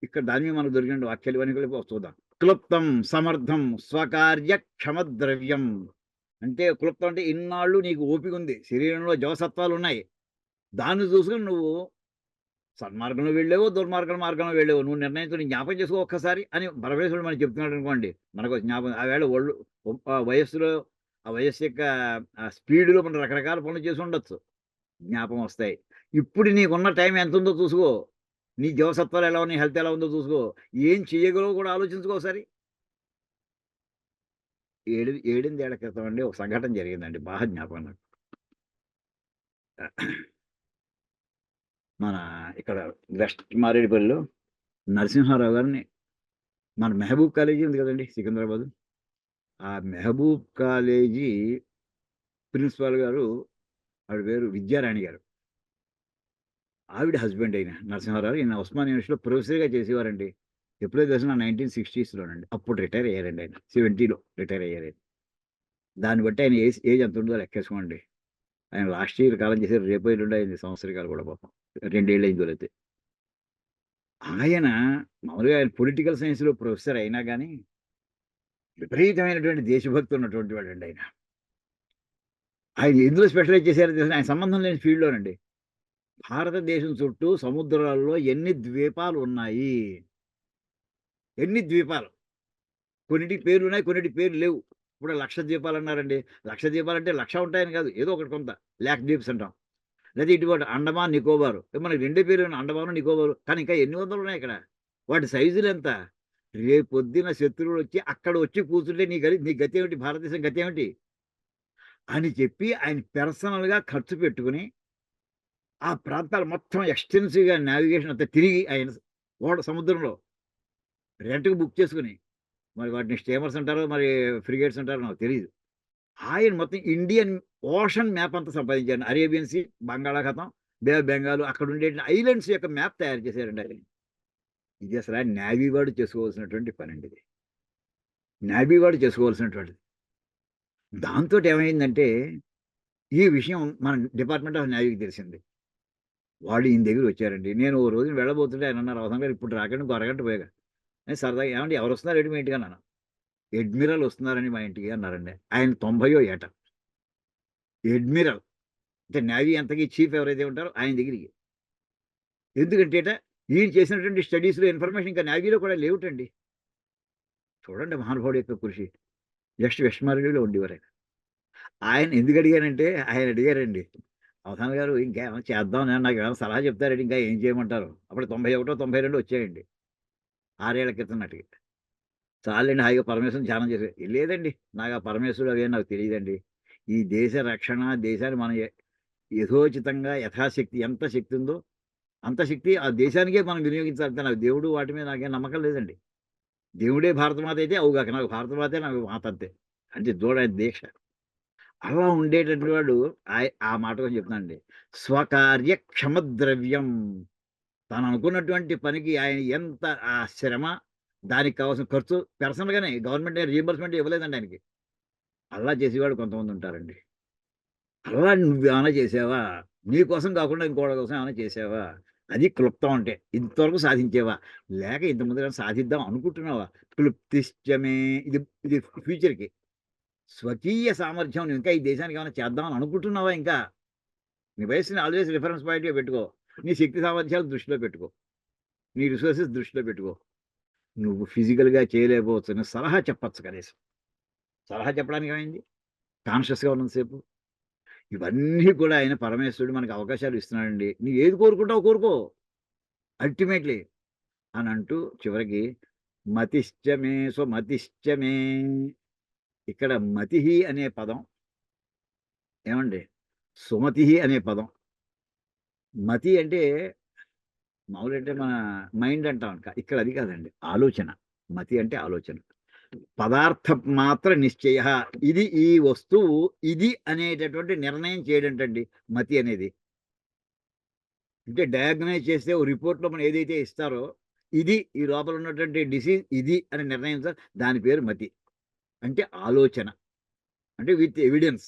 ఇక్కడ దాని మీద మనకు దొరికిన వాక్యాలు ఇవన్నీ కూడా చూద్దాం. క్లుప్తం సమర్థం స్వకార్య క్షమద్రవ్యం. అంటే క్లుప్తం అంటే ఇన్నాళ్ళు నీకు ఓపిక ఉంది, శరీరంలో జవసత్వాలు ఉన్నాయి, దాన్ని చూసుకుని నువ్వు సన్మార్గంలో వెళ్ళేవో మార్గంలో వెళ్ళేవో నువ్వు నిర్ణయించుకుని జ్ఞాపకం చేసుకో ఒక్కసారి అని పరమేశ్వరుడు మనకి చెప్తున్నాడు అనుకోండి. మనకు జ్ఞాపకం ఆవేళ ఒళ్ళు వయస్సులో ఆ వయస్సు యొక్క స్పీడ్లో మనం రకరకాల పనులు చేసి ఉండొచ్చు, జ్ఞాపకం వస్తాయి. ఇప్పుడు నీకున్న టైం ఎంత ఉందో చూసుకో, నీ జీవసత్వాలు ఎలా ఉన్నాయి, హెల్త్ ఎలా ఉందో చూసుకో, ఏం చేయగలవో కూడా ఆలోచించుకో ఒకసారి. 7 ఏళ్ల క్రితం అండి ఒక సంఘటన జరిగిందండి, బాగా జ్ఞాపకం నాకు. మన ఇక్కడ వెస్ట్ మారేడుపల్లిలో నరసింహారావు గారిని, మన మెహబూబ్ కాలేజీ ఉంది కదండి సికింద్రాబాద్, ఆ మెహబూబ్ కాలేజీ ప్రిన్సిపాల్ గారు, ఆవిడ పేరు విద్యారాణి గారు, ఆవిడ హస్బెండ్ అయిన నరసింహారావు. ఈయన ఉస్మాన్ యూనివర్సిటీలో ప్రొఫెసర్గా చేసేవారండి. ఎప్పుడో తెలిసిన 1960స్లోనండి. అప్పుడు రిటైర్ అయ్యారండి ఆయన, 70లో రిటైర్ అయ్యారు. దాన్ని బట్టి ఆయన ఏజ్ ఎంత ఉందో లెక్కేసుకోండి. ఆయన లాస్ట్ ఇయర్ కాలం చేశారు, రేపు ఎల్లుండి అయింది సంవత్సరాలు కూడా పాపం, 2 ఏళ్ళు అయిందో అయితే. ఆయన మామూలుగా ఆయన పొలిటికల్ సైన్స్లో ప్రొఫెసర్ అయినా కానీ విపరీతమైనటువంటి దేశభక్తి ఉన్నటువంటి వాడు అండి ఆయన. ఆయన ఎందులో స్పెషలైజ్ చేశారో తెలిసిన, ఆయన సంబంధం లేని ఫీల్డ్లోనండి. భారతదేశం చుట్టూ సముద్రాల్లో ఎన్ని ద్వీపాలు ఉన్నాయి, ఎన్ని ద్వీపాలు, కొన్నిటికి పేర్లు ఉన్నాయి కొన్నిటికి పేర్లు లేవు. ఇప్పుడు 1,00,000 ద్వీపాలు అన్నారండి. 1,00,000 ద్వీపాలు అంటే 1,00,000 ఉంటాయని కాదు, ఏదో ఒకటి కొంత ల్యాక్ ద్వీప్స్ అంటాం. లేదా ఇటువంటి అండమాన్ నికోబారు, మనకి 2 పేర్లు అండమాను నికోబారు, కానీ ఇంకా ఎన్ని వందలు ఉన్నాయి ఇక్కడ. వాటి సైజులు ఎంత. రేపొద్దున శత్రువులు వచ్చి అక్కడ వచ్చి కూర్చుంటే నీ గతి ఏమిటి, భారతదేశం గతి ఏమిటి అని చెప్పి ఆయన పర్సనల్గా ఖర్చు పెట్టుకుని ఆ ప్రాంతాలు మొత్తం ఎక్స్టెన్సివ్గా నావిగేషన్ అంతా తిరిగి ఆయన సముద్రంలో రెంట్కి బుక్ చేసుకుని మరి వాటిని స్టీమర్స్ అంటారో, మరి ఫ్రిగేట్స్ అంటారో నాకు తెలీదు. ఆయన మొత్తం ఇండియన్ ఓషన్ మ్యాప్ అంతా సంపాదించారు. అరేబియన్ సీ, బంగాళాఖాతం, బే ఆఫ్ బెంగాల్ అక్కడ ఉండే ఐలాండ్స్ యొక్క మ్యాప్ తయారు చేశారండి ఆయన. ఇది అసలు నేవీ వాడు చేసుకోవాల్సినటువంటి పనండి ఇది. నేవీ వాడు చేసుకోవాల్సినటువంటిది. దాంతోటి ఏమైందంటే, ఈ విషయం మన డిపార్ట్మెంట్ ఆఫ్ నేవీకి తెలిసింది. వాళ్ళు ఈయన దగ్గరకొచ్చారండి. నేను ఓ రోజున వెళ్ళబోతుంటే ఆయన అన్నారు, "అవసరం గారు ఇప్పుడు రాకండి, ఇంకో అరగంట పోయాక." నేను సరదాగా, "ఏవండీ ఎవరొస్తున్నారేంటి మీ ఇంటికి?" అన్నాను. "అడ్మిరల్ వస్తున్నారండి మా ఇంటికి" అన్నారండి. ఆయన 90 ఏట. అడ్మిరల్ అంటే నేవీ అంతకి చీఫ్ ఎవరైతే ఉంటారో ఆయన దగ్గరికి. ఎందుకంటేట ఈయన చేసినటువంటి స్టడీస్‌లో ఇన్ఫర్మేషన్ ఇంకా నేవీలో కూడా లేవుటండి. చూడండి మహానుభావుడి యొక్క కృషి. జస్ట్ వెస్ట్ ఉండేవారాయన. ఆయన ఎందుకు అడిగానంటే, ఆయన అడిగారండి, "అవధాన్ గారు ఇంకేమైనా చేద్దాం, నాకేమైనా సలహా చెప్తారండి, ఇంకా ఏం చేయమంటారు?" అప్పుడు 91, 92 వచ్చాయండి. 6 ఏళ్ల క్రితం నాటికి. చాలండి హాయిగా పరమేశ్వరుని ధ్యానం చేసి, లేదండి నాకు ఆ పరమేశ్వరుడు అవేం నాకు తెలీదండి. ఈ దేశ రక్షణ, దేశాన్ని మనం యథోచితంగా యథాశక్తి ఎంత శక్తి ఉందో అంత శక్తి ఆ దేశానికే మనం వినియోగించాలి. నాకు దేవుడు వాటి మీద నాకేం నమ్మకం లేదండి. దేవుడే భారతమాత అయితే అవుగాక, నాకు భారతమాతే నాకు మాత అంతే. అంటే దీక్ష. అలా ఉండేటటువంటి వాడు ఆ మాట కూడా చెప్తున్నానండి. స్వకార్య క్షమద్రవ్యం. తాను అనుకున్నటువంటి పనికి ఆయన ఎంత ఆ శ్రమ, దానికి కావాల్సిన ఖర్చు పర్సనల్‌గానే గవర్నమెంట్ రీయింబర్స్‌మెంట్ ఇవ్వలేదండి ఆయనకి. అలా చేసేవాళ్ళు కొంతమంది ఉంటారండి. అలా నువ్వేమైనా చేసావా? నీ కోసం కాకుండా ఇంకోళ్ళ కోసం ఏమైనా చేసావా? అది క్లుప్తం అంటే. ఇంతవరకు సాధించావా? లేక ఇంత ముందుగానే సాధిద్దాం అనుకుంటున్నావా? క్లుప్తిశ్చ మే ఇది ఇది ఫ్యూచర్‌కి. స్వకీయ సామర్థ్యం నువ్వు ఇంకా ఈ దేశానికి ఏమైనా చేద్దాం అని అనుకుంటున్నావా ఇంకా? నీ వయస్సుని ఆల్వేస్ రిఫరెన్స్ పాయింట్‌గా పెట్టుకో. నీ శక్తి సామర్థ్యాలు దృష్టిలో పెట్టుకో. నీ రిసోర్సెస్ దృష్టిలో పెట్టుకో. నువ్వు ఫిజికల్‌గా చేయలేకపోవచ్చు అని సలహా చెప్పొచ్చు కనీసం. సలహా చెప్పడానికి ఏమైంది? కాన్షియస్‌గా ఉన్నంత సేపు. ఇవన్నీ కూడా ఆయన పరమేశ్వరుడు మనకు అవకాశాలు ఇస్తున్నాడండి. నువ్వు ఏది కోరుకుంటావో కోరుకో అల్టిమేట్‌లీ అనంటూ చివరికి మతిశ్చ మే స్వమతిశ్చ మే. ఇక్కడ మతిహి అనే పదం ఏమండి? సుమతిహి అనే పదం. మతి అంటే మామూలంటే మన మైండ్ అంటాం. ఇక్కడ అది కాదండి. ఆలోచన. మతి అంటే ఆలోచన. పదార్థ మాత్ర నిశ్చయ. ఇది ఈ వస్తువు ఇది అనేటటువంటి నిర్ణయం చేయడంటండి మతి అనేది. అంటే డయాగ్నైజ్ చేస్తే ఓ రిపోర్ట్‌లో మనం ఏదైతే ఇస్తారో, ఇది ఈ లోపల ఉన్నటువంటి డిసీజ్ ఇది అని నిర్ణయించాలి. దాని పేరు మతి. అంటే ఆలోచన. అంటే విత్ ఎవిడెన్స్.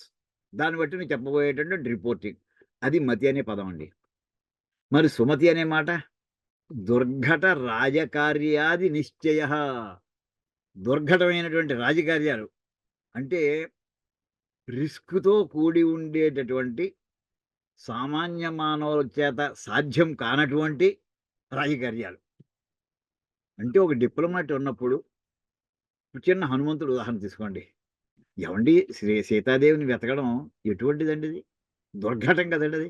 దాన్ని బట్టి నువ్వు చెప్పబోయేటటువంటి రిపోర్టింగ్. అది మతి అనే పదం అండి. మరి సుమతి అనే మాట దుర్ఘట రాజకార్యాది నిశ్చయ. దుర్ఘటమైనటువంటి రాజకార్యాలు అంటే రిస్క్‌తో కూడి ఉండేటటువంటి సామాన్య మానవుల చేత సాధ్యం కానటువంటి రాజకార్యాలు. అంటే ఒక డిప్లొమాట్ ఉన్నప్పుడు చిన్న హనుమంతుడు ఉదాహరణ తీసుకోండి. ఏవండీ సీతాదేవిని వెతకడం ఎటువంటిదండి ఇది? దుర్ఘటం కదండీ అది.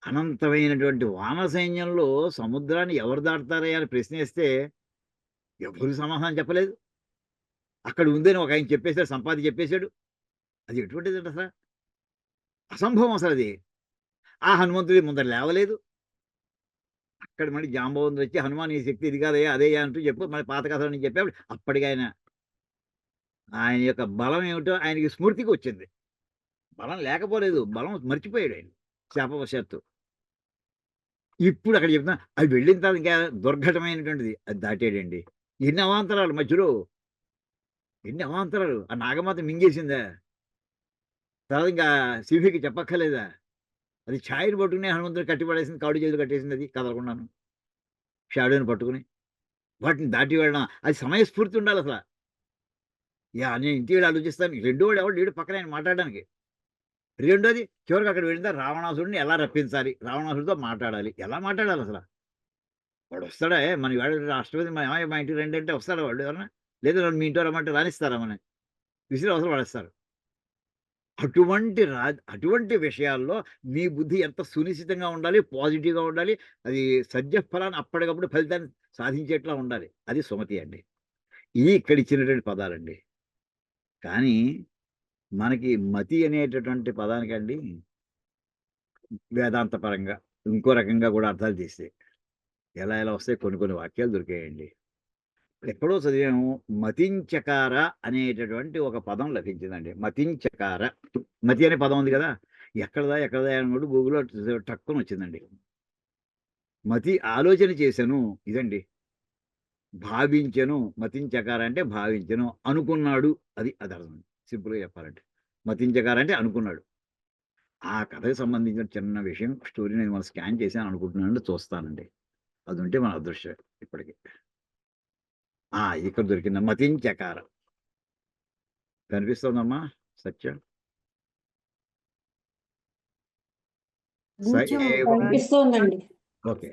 అనంతమైనటువంటి వానర సైన్యంలో సముద్రాన్ని ఎవరు దాటుతారయ్యా అని ప్రశ్నిస్తే ఎవరు సమాధానం చెప్పలేదు. అక్కడ ఉందని ఒకాయన చెప్పేసాడు. సంపాతి చెప్పేసాడు. అది ఎటువంటిదండి అసల? అసంభవం అసలది. ఆ హనుమంతుడి ముందర లేవలేదు. అక్కడ మళ్ళీ జాంబవంతుడు వచ్చి హనుమాన్ ఈ శక్తి ఇది కాదయ్యా, అదయ్యా అంటూ చెప్పి మళ్ళీ పాత కథలన్నీ చెప్పాడు. అప్పటికి ఆయన యొక్క బలం ఏమిటో ఆయనకి స్మృతికి వచ్చింది. బలం లేకపోలేదు. బలం మర్చిపోయాడు ఆయన శాపవశాత్తు. ఇప్పుడు అక్కడ చెప్తున్నా అది వెళ్ళిన తర్వాత ఇంకా దుర్ఘటమైనటువంటిది. అది దాటాడండి. ఎన్ని అవాంతరాలు మధ్యలో. ఎన్ని అవాంతరాలు. ఆ నాగమాత మింగేసిందా? తర్వాత ఇంకా శివుడికి చెప్పక్కర్లేదా? అది ఛాయను పట్టుకుని హనుమంతుడిని కట్టి పడేసింది. కాళ్ళు చేతులు కట్టేసింది అది కదలకుండాను. షాడోని పట్టుకుని. వాటిని దాటి వెళ్ళడం అది సమయస్ఫూర్తి ఉండాలసల. యాహ్! నేను ఇంటికి వెళ్లి ఆలోచిస్తాను. రెండోవాడు ఎవడు లేడు పక్కన ఆయన మాట్లాడడానికి. రెండోది చివరికి అక్కడ వెళ్ళిన తర్వాత రావణాసురుడిని ఎలా రప్పించాలి? రావణాసురుడితో మాట్లాడాలి. ఎలా మాట్లాడాలసల? వాడొస్తాడా? మన ఇవాళ రాష్ట్రపతి ఏమయ్య మా ఇంటికి రండి అంటే వస్తాడా వాడు ఎవరన్నా? లేదా నన్ను మీ ఇంట్లో రమ్మంటే రానిస్తారా మనని? విసిరి అవతల పడేస్తారు. అటువంటి విషయాల్లో నీ బుద్ధి ఎంత సునిశితంగా ఉండాలి, పాజిటివ్‌గా ఉండాలి. అది సద్యఫలాన్ని అప్పటికప్పుడు ఫలితాన్ని సాధించేట్లా ఉండాలి. అది సుమతి అండి. ఇయి ఇక్కడ ఇచ్చినటువంటి పదాలండి. కానీ మనకి మతి అనేటటువంటి పదానికండి వేదాంత పరంగా ఇంకో రకంగా కూడా అర్థాలు తీస్తాయి. ఎలా ఎలా వస్తాయి కొన్ని కొన్ని వాక్యాలు దొరికాయండి. ఎక్కడో చదివాము, మతించకార అనేటటువంటి ఒక పదం లభించిందండి. మతించకార, మతి అనే పదం ఉంది కదా, ఎక్కడదా అనుకుంటూ గూగుల్లో టక్కున వచ్చిందండి. మతి ఆలోచన చేశాను, ఇదండి. భావించెను, మతించకార అంటే భావించెను, అనుకున్నాడు, అది అర్థం. సింపుల్గా చెప్పాలంటే మతించకార అంటే అనుకున్నాడు. ఆ కథకు సంబంధించిన చిన్న విషయం స్టోరీ నేను మనం స్కాన్ చేశాను అనుకుంటున్నాను, చూస్తానండి. అది ఉంటే మన అదృష్టం ఇప్పటికి. ఇక్కడ దొరికింది మతించకార. కనిపిస్తోందమ్మా సత్య? కనిపిస్తోందండి. ఓకే.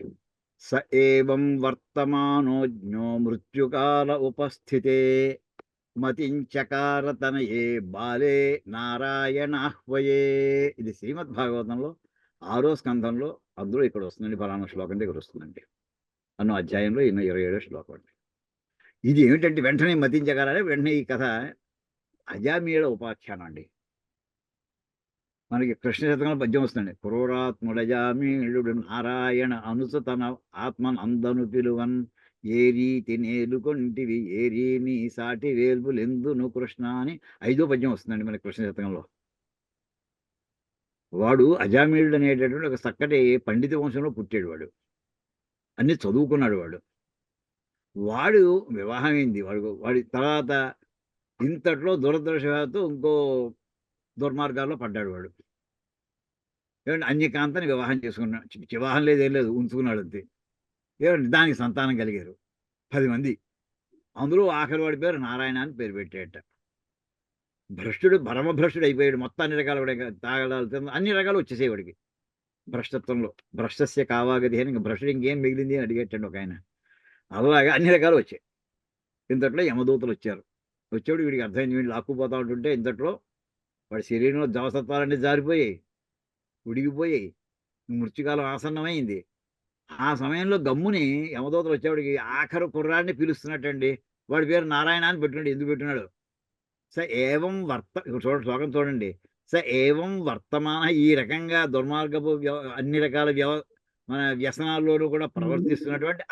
స ఏవం వర్తమానోజ్ఞో మృత్యుకాల ఉపస్థితే మతించకార తనయే బాలే నారాయణాహ్వయే. ఇది శ్రీమద్ భాగవతంలో 6వ స్కంధంలో, అందులో ఇక్కడ వస్తుందండి, ఫలానా శ్లోకం దగ్గర వస్తుందండి. అన్నో అధ్యాయంలో 27వ శ్లోకం అండి. ఇది ఏమిటంటే వెంటనే మతించకారే, వెంటనే ఈ కథ అజామీళ ఉపాఖ్యానం అండి. మనకి కృష్ణ శతకంలో పద్యం వస్తుంది. క్రూరాత్ముడజామీళుడు నారాయణ అనుస తన ఆత్మన్ అందను పిలువన్ ఏ రీతి నేలుకొంటివి ఏరీ నీ సాటి వేల్పులెందును కృష్ణ అని 5వ పద్యం వస్తుందండి మనకి కృష్ణ శతకంలో. వాడు అజామీళుడు అనేటటువంటి ఒక చక్కటి పండిత వంశంలో పుట్టాడు. వాడు అన్ని చదువుకున్నాడు. వాడు వివాహమైంది. వాడి తర్వాత ఇంతట్లో దురదృష్టవశాత్తు ఇంకో దుర్మార్గాల్లో పడ్డాడు. వాడు ఏమంటే అన్యకాంతని వివాహం చేసుకున్నాడు. వివాహం లేదు, ఏం లేదు, ఉంచుకున్నాడు అంతే. ఏమంటే దానికి సంతానం కలిగారు 10 మంది. అందులో ఆఖరి వాడి పేరు నారాయణ అని పేరు పెట్టేట. భ్రష్టుడు, పరమభ్రష్టుడు అయిపోయాడు. మొత్తం అన్ని రకాల తాగడాలు అన్ని రకాలు వచ్చేసాయి వాడికి భ్రష్టత్వంలో. భ్రష్టస్య కావాగది అని, ఇంక భ్రష్టుడు ఇంకేం మిగిలింది అని అడిగేటండి ఒక ఆయన. అలాగా అన్ని రకాలు వచ్చాయి. ఇంతట్లో యమదూతలు వచ్చారు. వచ్చేవాడు వీడికి అర్థమైంది, వీడు లాక్కుపోతా ఉంటుంటే ఇంతట్లో వాడి శరీరంలో జవసత్వాలన్నీ జారిపోయాయి, ఉడిగిపోయాయి, మృత్యుకాలం ఆసన్నమైంది. ఆ సమయంలో గమ్ముని యమదూతలు వచ్చేవాడికి ఆఖరు కుర్రాడిని పిలుస్తున్నట్టండి. వాడి పేరు నారాయణ అని పెట్టుకున్నాడు. ఎందుకు పెట్టుకున్నాడు? స ఏవం శ్లోకం చూడండి. స ఏవం వర్తమాన, ఈ రకంగా దుర్మార్గపు అన్ని రకాల మన వ్యసనాల్లోనూ కూడా ప్రవర్తిస్తున్నటువంటి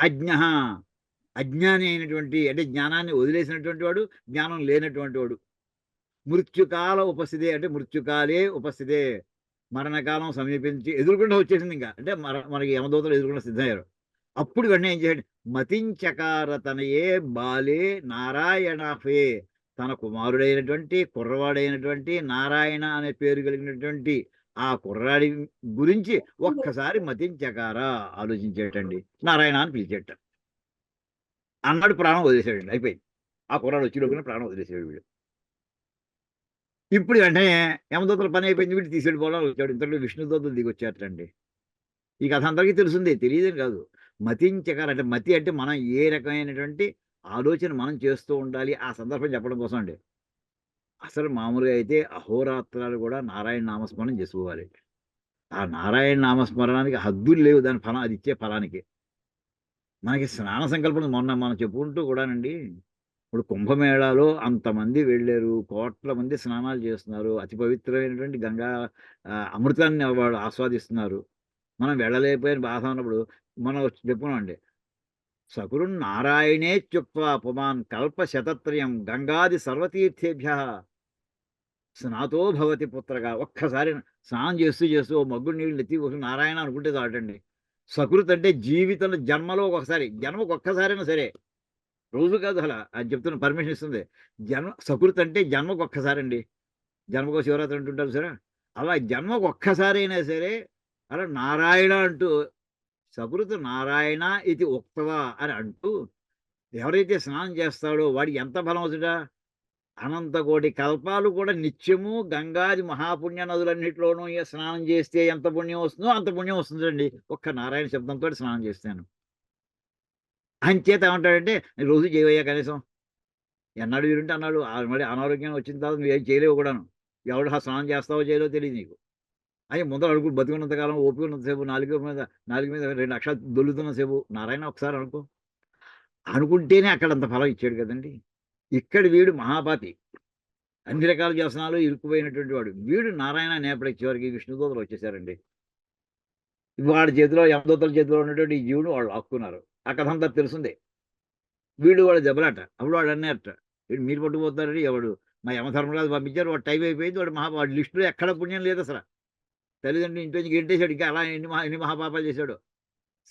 అజ్ఞాని అయినటువంటి, అంటే జ్ఞానాన్ని వదిలేసినటువంటి వాడు, జ్ఞానం లేనటువంటి వాడు. మృత్యుకాల ఉపస్థితే, అంటే మృత్యుకాలే ఉపస్థితే, మరణకాలం సమీపించి ఎదురుకుండా వచ్చేసింది. ఇంకా అంటే మనకి యమదూతలు ఎదురుకుండా సిద్ధమయ్యారు. అప్పుడు వెంటనే ఏం చేయండి, మతించకార తనయే బాలే నారాయణాఫే, తన కుమారుడైనటువంటి కుర్రవాడైనటువంటి నారాయణ అనే పేరు కలిగినటువంటి ఆ కుర్రాడి గురించి ఒక్కసారి మతించకార ఆలోచించేటండి. నారాయణ అని పిలిచేట అన్నాడు. ప్రాణం వదిలేసాడండి. అయిపోయింది. ఆ కుర్రాడు వచ్చేలోపున ప్రాణం వదిలేసాడు వీడు. ఇప్పుడు వెంటనే యమదూతల పని అయిపోయింది, వీడు తీసుకెళ్ళిపోవడం వచ్చాడు. ఇంతలో విష్ణుదూతలు దిగొచ్చారటండి. ఈ కథ అందరికీ తెలుసుంది, తెలియదని కాదు. మతించకార అంటే, మతి అంటే మనం ఏ రకమైనటువంటి ఆలోచన మనం చేస్తూ ఉండాలి, ఆ సందర్భం చెప్పడం కోసం అండి. అసలు మామూలుగా అయితే అహోరాత్రాలు కూడా నారాయణ నామస్మరణ చేసుకోవాలి. ఆ నారాయణ నామస్మరణానికి హద్దులు లేవు, దాని ఫలం, అది ఇచ్చే ఫలానికి. మనకి స్నాన సంకల్పం మొన్న మనం చెప్పుకుంటూ కూడానండి. ఇప్పుడు కుంభమేళాలో అంతమంది వెళ్ళారు, కోట్ల మంది స్నానాలు చేస్తున్నారు, అతి పవిత్రమైనటువంటి గంగా అమృతాన్ని వాళ్ళు ఆస్వాదిస్తున్నారు. మనం వెళ్ళలేకపోయిన బాధ ఉన్నప్పుడు మనం చెప్పుకున్నామండి, సకురున్ నారాయణే త్యుక్త్వా పుమాన్ కల్ప శతత్రయం గంగాది సర్వతీర్థేభ్య స్నాతో భవతి పుత్రగా. ఒక్కసారి స్నానం చేస్తూ ఓ మగ్గుడు నీళ్ళు ఎత్తి ఒక నారాయణ అనుకుంటే చాటండి. సకృత్ అంటే జీవితంలో జన్మలో ఒకసారి, జన్మకు ఒక్కసారైనా సరే, రోజు కాదు అలా అని చెప్తున్న పర్మిషన్ ఇస్తుంది. సకృత్ అంటే జన్మకు ఒక్కసారండి. జన్మకు శివరాత్రి అంటుంటారు సరే, అలా జన్మకు ఒక్కసారైనా సరే అలా నారాయణ అంటూ, సకృత్ నారాయణ ఇది ఉక్తవా అని అంటూ ఎవరైతే స్నానం చేస్తాడో వాడికి ఎంత బలం అవుతుందా? అనంత కోటి కల్పాలు కూడా నిత్యము గంగాది మహాపుణ్య నదులన్నింటిలోనూ స్నానం చేస్తే ఎంత పుణ్యం వస్తుందో అంత పుణ్యం వస్తుందండి, ఒక్క నారాయణ శబ్దంతో స్నానం చేస్తాను. అంచేత ఏమంటాడంటే, రోజు చేయవయ్యా కనీసం, ఎన్నాడు వీరుంటే అన్నాడు. మరి అనారోగ్యం వచ్చిన తర్వాత నువ్వేం చేయలేవు కూడాను. ఎవడు స్నానం చేస్తావో చేయలేవో తెలియదు నీకు. అని ముందర అడుగు, బతుకున్నంతకాలం ఓపిక ఉన్నంతసేపు, నాలుగు మీద 2 అక్షరాలు దొల్లుతున్న సేపు నారాయణ ఒకసారి అనుకుంటేనే అక్కడ అంత ఫలం ఇచ్చాడు కదండి. ఇక్కడ వీడు మహాపాతి, అన్ని రకాల వ్యసనాలు ఇరుక్కుపోయినటువంటి వాడు. వీడు నారాయణ నేపటి చివరికి విష్ణుదూతలు వచ్చేసారండి. వాడి చేతిలో, యమదూతల చేతిలో ఉన్నటువంటి ఈ జీవుడు వాళ్ళు ఆక్కున్నారు. ఆ కథ అంతా తెలుసుంది. వీడు వాడు దెబ్బలాట. అప్పుడు వాడు అన్నారట, "ఏంటి మీరు పట్టుకుపోతున్నారండి? ఎవడు మా యమధర్మరాజు పంపించారు. వాడు టైం అయిపోయింది. వాడి లిస్టులో ఎక్కడ పుణ్యం లేదసల. తల్లిదండ్రులు ఇంట్లో నుంచి గెంటేసాడు. ఇంకా అలా ఎన్ని మహాపాపాలు చేశాడో."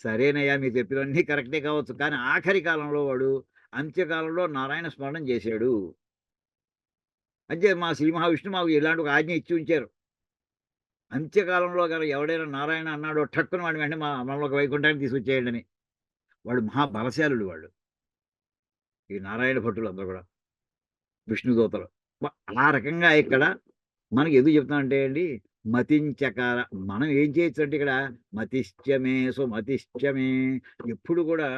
సరేనయ్యా మీరు చెప్పినవన్నీ కరెక్టే కావచ్చు. కానీ ఆఖరి కాలంలో వాడు అంత్యకాలంలో నారాయణ స్మరణం చేశాడు. అంటే మా శ్రీ మహావిష్ణువు మాకు ఇలాంటి ఒక ఆజ్ఞ ఇచ్చి ఉంచారు. అంత్యకాలంలో గనక ఎవడైనా నారాయణ అన్నాడో టక్కున వాడిని వెంటనే మనలోకి వైకుంఠానికి తీసుకొచ్చేయండని. వాడు మహాబలశాలుడు వాడు. ఈ నారాయణ భట్టులు అందరూ కూడా విష్ణుదూతలు. ఆ రకంగా ఇక్కడ మనకి ఎందుకు చెప్తానంటే అండి, మతించకార మనం ఏం చేయొచ్చు అంటే ఇక్కడ మతిశ్చమే సుమతిశ్చమే ఎప్పుడు కూడా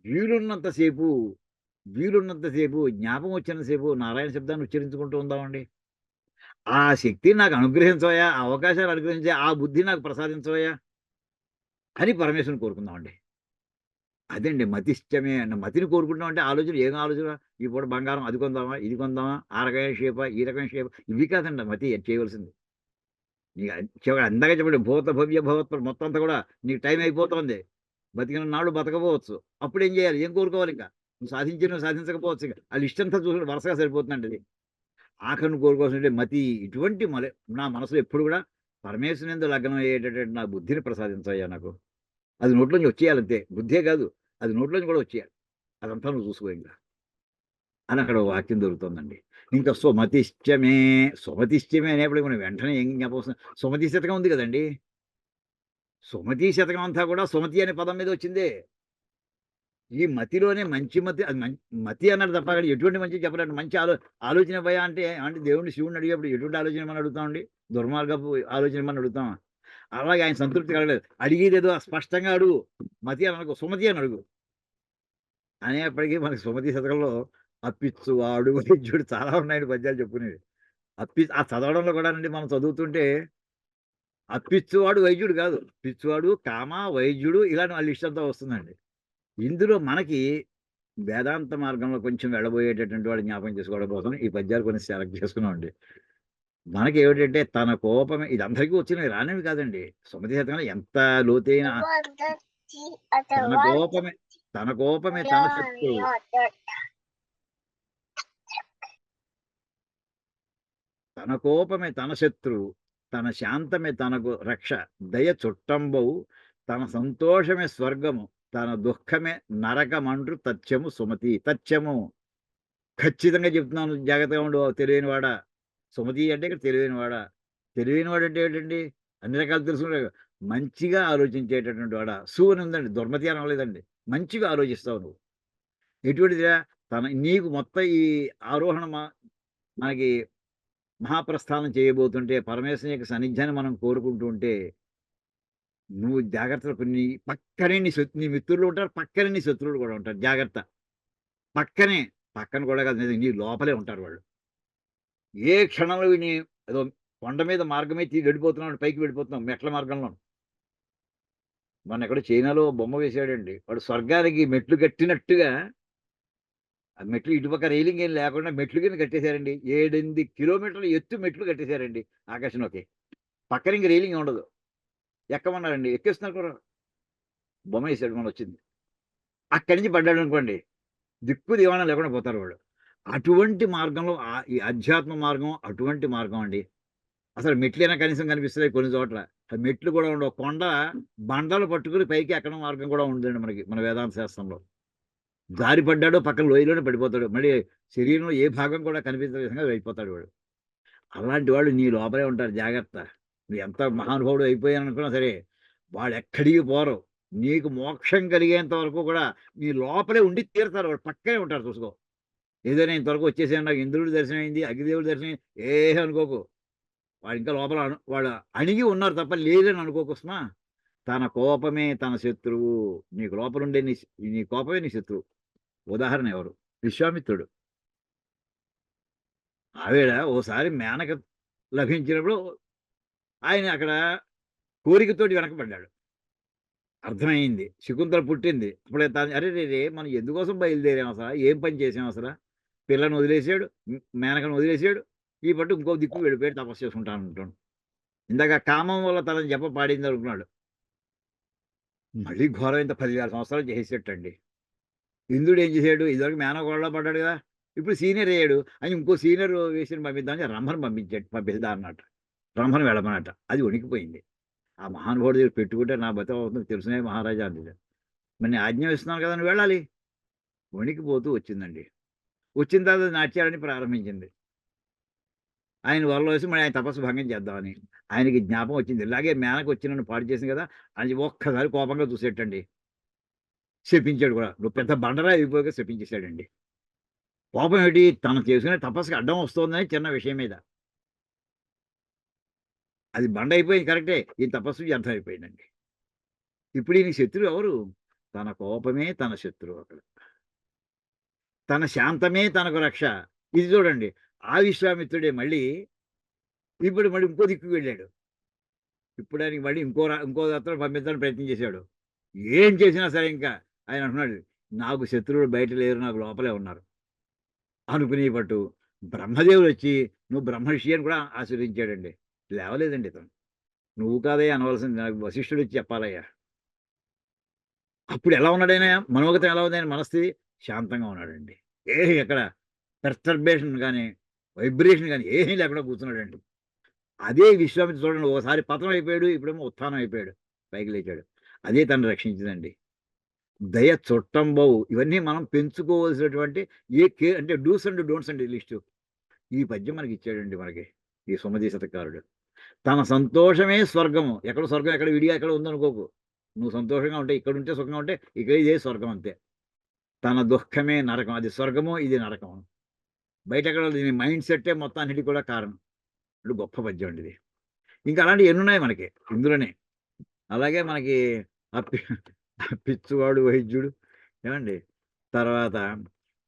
వీలున్నంత సేపు జ్ఞాపకం వచ్చినంత సేపు నారాయణ శబ్దాన్ని ఉచ్చరించుకుంటూ ఉందామండి. ఆ శక్తిని నాకు అనుగ్రహించవయ్యా, ఆ అవకాశాలు అనుగ్రహించే ఆ బుద్ధి నాకు ప్రసాదించవయ్యా అని పరమేశ్వరుని కోరుకుందామండి. అదండి మతిష్టమే అన్న. మతిని కోరుకుంటాం అంటే ఆలోచన ఏం ఆలోచన? ఈ పూట బంగారం అది కొందామా, ఇది కొందామా, ఆ రకమైన షేపా, ఈ రకమైన షేపా, ఇవి కాదండి మతి చేయవలసింది. నీకు అందాక చెప్పండి, భూత భవ్య భవత్వ మొత్తం అంతా కూడా నీకు టైం అయిపోతుంది. బతికిన నాడు బతకపోవచ్చు. అప్పుడు ఏం చేయాలి? ఏం కోరుకోవాలి ఇంకా? నువ్వు సాధించకపోవచ్చు. ఇంకా ఆ లిస్ట్ అంతా చూసుకుంటే వరుసగా సరిపోతుందండి అది. ఆఖరిని కోరుకోవాల్సింటే మతి. ఇటువంటి నా మనసులో ఎప్పుడు కూడా పరమేశ్వరునియందు లగ్నం అయ్యేటటువంటి నా బుద్ధిని ప్రసాదించయ్యా నాకు. అది నోట్లోంచి వచ్చేయాలంతే. బుద్ధే కాదు, అది నోట్లోంచి కూడా వచ్చేయాలి. అదంతా నువ్వు చూసుకో ఇంకా అని అక్కడ వాక్యం దొరుకుతుందండి. ఇంకా సుమతిశ్చమే అనేప్పటికి మనం వెంటనే ఏం జ్ఞాపకం వస్తుంది? సుమతి శతకం ఉంది కదండి. సుమతి శతకం అంతా కూడా సుమతి అనే పదం మీద వచ్చిందే. ఈ మతిలోనే మంచి మతి, అది మతి అన్నాడు తప్ప అక్కడ ఎటువంటి మంచి చెప్పలేండి. మంచి ఆలోచన భయ అంటే దేవుడిని శివుడిని అడిగేప్పుడు ఎటువంటి ఆలోచన మనం అడుగుతామండి? దుర్మార్గపు ఆలోచన మనం అడుగుతామా? అలాగే ఆయన సంతృప్తి కలగలేదు. అడిగేదేదో స్పష్టంగా అడుగు. మతి అని అనుకో, సుమతి అని అడుగు అనేప్పటికీ మనకి సుమతి శతకంలో అప్పిచ్చువాడు వైద్యుడు చాలా ఉన్నాయండి పద్యాలు చెప్పుకునేది. ఆ చదవడంలో కూడా అండి మనం చదువుతుంటే అప్పిచ్చువాడు వైద్యుడు కాదు, పిచ్చువాడు కామ వైద్యుడు ఇలాంటి వాళ్ళ లిస్ట్ అంతా వస్తుందండి. ఇందులో మనకి వేదాంత మార్గంలో కొంచెం వెళ్ళబోయేటటువంటి వాడు జ్ఞాపకం చేసుకోవడం కోసం ఈ పద్యాలు కొన్ని సెలెక్ట్ చేసుకున్నామండి. మనకి ఏమిటంటే తన కోపమే, ఇది అందరికీ వచ్చినవి రానివి కాదండి. సుమతి శతకంలో ఎంత లోతైన తన కోపమే తన శత్రువు, తన కోపమే తన శత్రువు, తన శాంతమే తనకు రక్ష, దయ చుట్టంబవు, తన సంతోషమే స్వర్గము, తన దుఃఖమే నరకమంటూ తథ్యము సుమతి. తథ్యము ఖచ్చితంగా చెప్తున్నాను, జాగ్రత్తగా ఉండు తెలివైన వాడా. సుమతి అంటే ఇక్కడ తెలివైన వాడా. తెలివైన వాడు అంటే ఏంటండి? అన్ని రకాలు తెలుసుకునే మంచిగా ఆలోచించేటటువంటి వాడా. సు అని ఉందండి, దుర్మతి అనలేదండి. మంచిగా ఆలోచిస్తావు నువ్వు. ఎటువంటిదిరా? నీకు మొత్తం ఈ ఆరోహణ మనకి మహాప్రస్థానం చేయబోతుంటే పరమేశ్వరుని యొక్క సాన్నిధ్యాన్ని మనం కోరుకుంటూ ఉంటే నువ్వు జాగ్రత్తలు కొన్ని పక్కనే నీ మిత్రులు ఉంటారు, పక్కనే నీ శత్రువులు కూడా ఉంటారు. జాగ్రత్త. పక్కన కూడా కాదు, నీ లోపలే ఉంటారు వాళ్ళు. ఏ క్షణంలో ఏదో కొండ మీద మార్గమే వెళ్ళిపోతున్నాడు, పైకి వెళ్ళిపోతున్నాం మెట్ల మార్గంలో. మొన్న ఎక్కడో చైనాలో బొమ్మ వేశాడండి. వాడు స్వర్గానికి మెట్లు కట్టినట్టుగా ఆ మెట్లు ఇటుపక్క రైలింగ్ ఏం లేకుండా మెట్లు కింద కట్టేశారండి. 7-8 కిలోమీటర్ల ఎత్తు మెట్లు కట్టేశారండి ఆకాశంలోకి. పక్కన ఇంక రైలింగ్ ఉండదు. ఎక్కమన్నారండి, ఎక్కేస్తున్నారు కూడా. బొమ్మ వేసాడు, మన వచ్చింది. అక్కడి నుంచి పడ్డాడు అనుకోండి, దిక్కు దివాణం లేకుండా పోతారు వాళ్ళు. అటువంటి మార్గంలో ఈ అధ్యాత్మ మార్గం అటువంటి మార్గం అండి. అసలు మెట్లైనా కనీసం కనిపిస్తున్నాయి కొన్ని చోట్ల. ఆ మెట్లు కూడా ఉండవు. కొండ బండలు పట్టుకుని పైకి ఎక్కడం మార్గం కూడా ఉందండి మనకి మన వేదాంత శాస్త్రంలో. జారి పడ్డాడో పక్కన లోయలోనే పడిపోతాడు. మళ్ళీ శరీరంలో ఏ భాగం కూడా కనిపించే విధంగా వెళ్ళిపోతాడు వాడు. అలాంటి వాళ్ళు నీ లోపలే ఉంటారు. జాగ్రత్త. నువ్వు ఎంత మహానుభావుడు అయిపోయాననుకున్నా సరే వాళ్ళు ఎక్కడికి పోరు. నీకు మోక్షం కలిగేంత వరకు కూడా నీ లోపలే ఉండి తీరుతారు. వాళ్ళు పక్కనే ఉంటారు, చూసుకో. ఏదైనా ఇంతవరకు వచ్చేసాను, నాకు ఇంద్రుడి దర్శనం అయింది, అగ్నిదేవుడి దర్శనం ఏం అనుకోకు. వాడు ఇంకా లోపల వాడు అణిగి ఉన్నారు తప్ప లేదని అనుకోకు. సుమా, తన కోపమే తన శత్రువు. నీకు లోపల ఉండే నీ కోపమే నీ శత్రువు. ఉదాహరణ ఎవరు? విశ్వామిత్రుడు. ఆవిడ ఓసారి మేనక లభించినప్పుడు ఆయన అక్కడ కోరికతోటి వెనకబడ్డాడు. అర్థమైంది, శకుంతల పుట్టింది. అప్పుడే అరే రే మనం ఎందుకోసం బయలుదేరాం అసలు? ఏం పని చేసాం అసలు? పిల్లని వదిలేసాడు, మేనకను వదిలేసాడు, ఈ పట్టు ఇంకో దిక్కు వెళ్ళిపోయాడు, తపస్సు చేసుకుంటాను అంటాడు. ఇందాక కామం వల్ల తనని జప పాడింది అనుకున్నాడు. మళ్ళీ ఘోరమైన 10,000 సంవత్సరాలు చేసేటండి. ఇంద్రుడు ఏం చేశాడు? ఇదివరకు మేనకోడలో పడ్డాడు కదా! ఇప్పుడు సీనియర్ అయ్యాడు. అని ఇంకో సీనియర్ వేషిని పంపిద్దామని రంభను పంపిస్తా అన్నట. రంభను వెళ్ళమన్నట. అది వణికిపోయింది. ఆ మహానుభావుడి దగ్గర పెట్టుకుంటే నా బతుకవుతుంది తెలుసునే మహారాజా అంది. మరి నేను ఆజ్ఞ ఇస్తున్నాను కదా! నువ్వు వెళ్ళాలి. వణికిపోతూ వచ్చిందండి. వచ్చిన తర్వాత నాట్యాలని ప్రారంభించింది. ఆయన వలలో వేసి మళ్ళీ ఆయన తపస్సు భంగం చేద్దామని. ఆయనకి జ్ఞాపకం వచ్చింది. ఇలాగే మేనక వచ్చి నన్ను పాడు చేసింది కదా! అని ఒక్కసారి కోపంగా చూసేటండి. శపించాడు కూడా. నువ్వు పెద్ద బండరా అయిపోయాక శపించేశాడండి. కోపం ఏంటి? తను చేసుకునే తపస్సుకి అడ్డం వస్తోందని చిన్న విషయం మీద. అది బండ అయిపోయింది కరెక్టే. ఈ తపస్సు వ్యర్థం అయిపోయిందండి. ఇప్పుడు ఈయనకి శత్రువు ఎవరు? తన కోపమే తన శత్రువు అక్కడ. తన శాంతమే తనకు రక్ష. ఇది చూడండి. ఆ విశ్వామిత్రుడే మళ్ళీ ఇప్పుడు మళ్ళీ ఇంకో దిక్కుకు వెళ్ళాడు. ఇప్పుడు ఆయనకి మళ్ళీ ఇంకో అతను పంపించడానికి ప్రయత్నం చేశాడు. ఏం చేసినా సరే ఇంకా ఆయన అంటున్నాడు, నాకు శత్రువులు బయట లేరు, నాకు లోపలే ఉన్నారు అనుకునే పట్టు బ్రహ్మదేవుడు వచ్చి నువ్వు బ్రహ్మర్షి అని కూడా ఆశీర్వదించాడండి. లేవలేదండి ఇతను. నువ్వు కాదయ్యా అనవలసింది, నాకు వశిష్ఠుడు వచ్చి చెప్పాలయ్యా. అప్పుడు ఎలా ఉన్నాడైనా మనోగతం ఎలా ఉంది? ఆయన మనస్థితి శాంతంగా ఉన్నాడండి. ఏమి ఎక్కడ పెర్టర్బేషన్ కానీ వైబ్రేషన్ కానీ ఏమీ లేకుండా కూర్చున్నాడండి. అదే విశ్వామిత్రుడు చూడండి, ఒకసారి పతనం అయిపోయాడు, ఇప్పుడేమో ఉత్థానం అయిపోయాడు, పైకి లేచాడు. అదే తను రక్షించిందండి. దయ చుట్టంబవు ఇవన్నీ మనం పెంచుకోవాల్సినటువంటి అంటే డూస్ అండ్ డోంట్స్ అండి లిస్టు. ఈ పద్యం మనకి ఇచ్చాడండి మనకి ఈ సుమతి శతకారుడు. తన సంతోషమే స్వర్గము. ఎక్కడ స్వర్గం ఎక్కడ విడిగా ఎక్కడ ఉందనుకోకు. నువ్వు సంతోషంగా ఉంటే ఇక్కడ ఉంటే సుఖంగా ఉంటే ఇక్కడ ఇదే స్వర్గం అంతే. తన దుఃఖమే నరకం. అది స్వర్గము, ఇది నరకం. బయట ఎక్కడ దీని మైండ్ సెట్టే మొత్తం అన్నిటికీ కూడా కారణం. ఇప్పుడు గొప్ప పద్యం అండి ఇది. ఇంకా అలాంటివి ఎన్నున్నాయి మనకి ఇందులోనే. అలాగే మనకి పిచ్చువాడు వైద్యుడు ఏమండి. తర్వాత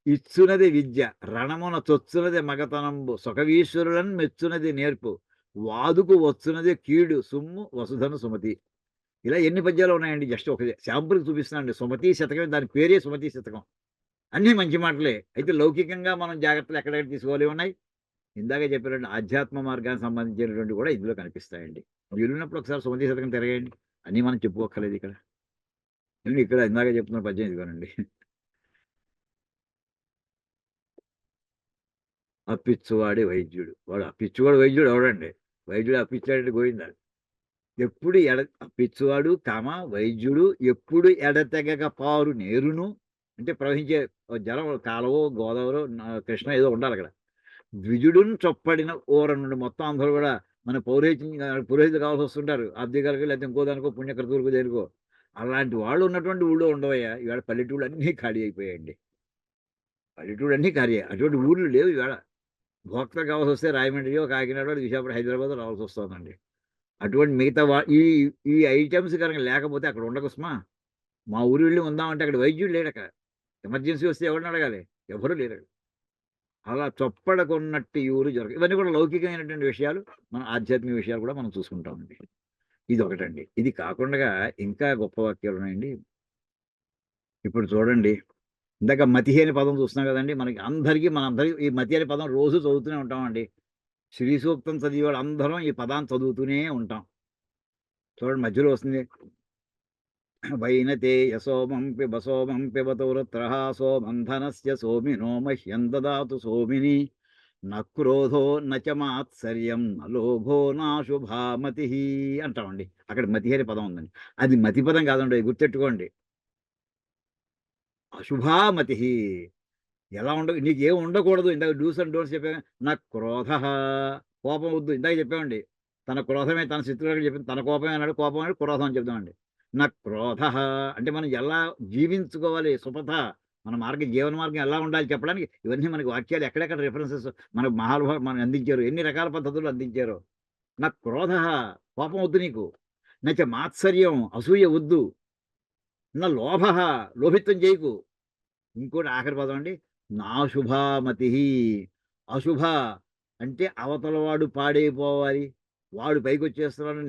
ఇచ్చునది విద్య రణమున చొచ్చునది మగతనంబు సుఖవీశ్వరులను మెచ్చునది నేర్పు వాదుకు వచ్చునది కీడు సుమ్ము వసుధను సుమతి. ఇలా ఎన్ని పద్యాలు ఉన్నాయండి? జస్ట్ ఒక శాంపుల్కి చూపిస్తున్నానండి. సుమతి శతకం, దాని పేరే సుమతి శతకం. అన్నీ మంచి మాటలే. అయితే లౌకికంగా మనం జాగ్రత్తలు ఎక్కడెక్కడ తీసుకోవాలి ఉన్నాయి. ఇందాక చెప్పినటువంటి ఆధ్యాత్మ మార్గానికి సంబంధించినటువంటి కూడా ఇందులో కనిపిస్తాయండి. వీలున్నప్పుడు ఒకసారి సుమతి శతకం తిరగండి. అన్నీ మనం చెప్పుకోక్కర్లేదు ఇక్కడ. ఇక్కడ ఇందాక చెప్తున్న పద్యం ఇదిగోనండి. అప్పిచ్చువాడే వైద్యుడు. వాడు అప్పిచ్చువాడు వైద్యుడు ఎవడండి? వైద్యుడు అప్పిచ్చాడంటే గోయిందా. ఎప్పుడు అప్పిచ్చువాడు వైద్యుడు ఎప్పుడు ఎడతెగక పారు నేరును అంటే ప్రవహించే జలం కాలవో గోదావరో కృష్ణ ఏదో ఉండాలి అక్కడ. ద్విజుడును చొప్పడిన ఊర నుండి మొత్తం అందరూ కూడా మన పురోహితులు కావాల్సి వస్తుంటారు. అద్దెగారికి లేకపోతే ఇంకో దానికో పుణ్యకృతులకు దేనికో. అలాంటి వాళ్ళు ఉన్నటువంటి ఊళ్ళో ఉండవయ్యా. ఇవాళ పల్లెటూళ్ళు అన్నీ ఖాళీ అయిపోయాయండి. పల్లెటూళ్ళు అన్నీ ఖాళీ. అటువంటి ఊళ్ళు లేవు ఇవాళ. భోక్తలు కావాల్సి వస్తే రాయమండ్రియో, కాకినాడ, విశాఖపట్నం, హైదరాబాద్ రావాల్సి వస్తుందండి. అటువంటి మిగతా ఈ ఐటమ్స్ కనుక లేకపోతే అక్కడ ఉండకు సుమా. మా ఊరు వెళ్ళి ఉందామంటే అక్కడ వైద్యుడు లేడు. అక్కడ ఎమర్జెన్సీ వస్తే ఎవరిని అడగాలి? ఎవరు లేరు. అలా చొప్పడకున్నట్టు ఈ ఊరు జరగదు. ఇవన్నీ కూడా లౌకికమైనటువంటి విషయాలు. మన ఆధ్యాత్మిక విషయాలు కూడా మనం చూసుకుంటామండి. ఇది ఒకటండి. ఇది కాకుండా ఇంకా గొప్ప వాక్యాలు ఉన్నాయండి. ఇప్పుడు చూడండి, ఇందాక మతి అనే పదం చూస్తున్నాం కదండి. మనందరికీ ఈ మతి అనే పదం రోజు చదువుతూనే ఉంటామండి. శ్రీ సూక్తం చదివేవాళ్ళు అందరం ఈ పదాన్ని చదువుతూనే ఉంటాం. చూడండి మధ్యలో వస్తుంది, వైనతే యసోమం పిబ సోమం పిబతు వృత్రః సోమంధనస్య సోమినో మహ్యం దదాతు సోమిని నక్రోధో నచ మాత్సర్యం నలోభో నాశుభామతి అంటామండి. అక్కడ మతి అనే పదం ఉందండి. అది మతి పదం కాదండి, గుర్తెట్టుకోండి. అశుభామతి. ఎలా నీకు ఏం ఉండకూడదు. ఇందాక డూస్ అండ్ డోంట్స్ చెప్పాను. నా క్రోధ, కోపం వద్దు. ఇందాక చెప్పామండి, తన క్రోధమే తన శత్రువులకు చెప్పింది. తన కోపమే అన్నాడు, కోపం అన్నాడు, క్రోధం అని చెప్తామండి. నా క్రోధ అంటే మనం ఎలా జీవించుకోవాలి, సుపథ మన జీవన మార్గం ఎలా ఉండాలి చెప్పడానికి ఇవన్నీ మనకి వాక్యాలు ఎక్కడెక్కడ రిఫరెన్సెస్ మనకు మనకు అందించారు. ఎన్ని రకాల పద్ధతులు అందించారు. నా క్రోధ, కోపం వద్దు నీకు. నచ మాత్సర్యం, అసూయ వద్దు. నా లోభ, లోభిత్వం చేయకు. ఇంకోటి ఆఖరి పదం అండి, నాశుభామతి. అశుభ అంటే అవతలవాడు పాడైపోవాలి, వాడు పైకి వచ్చేస్తున్నాడు.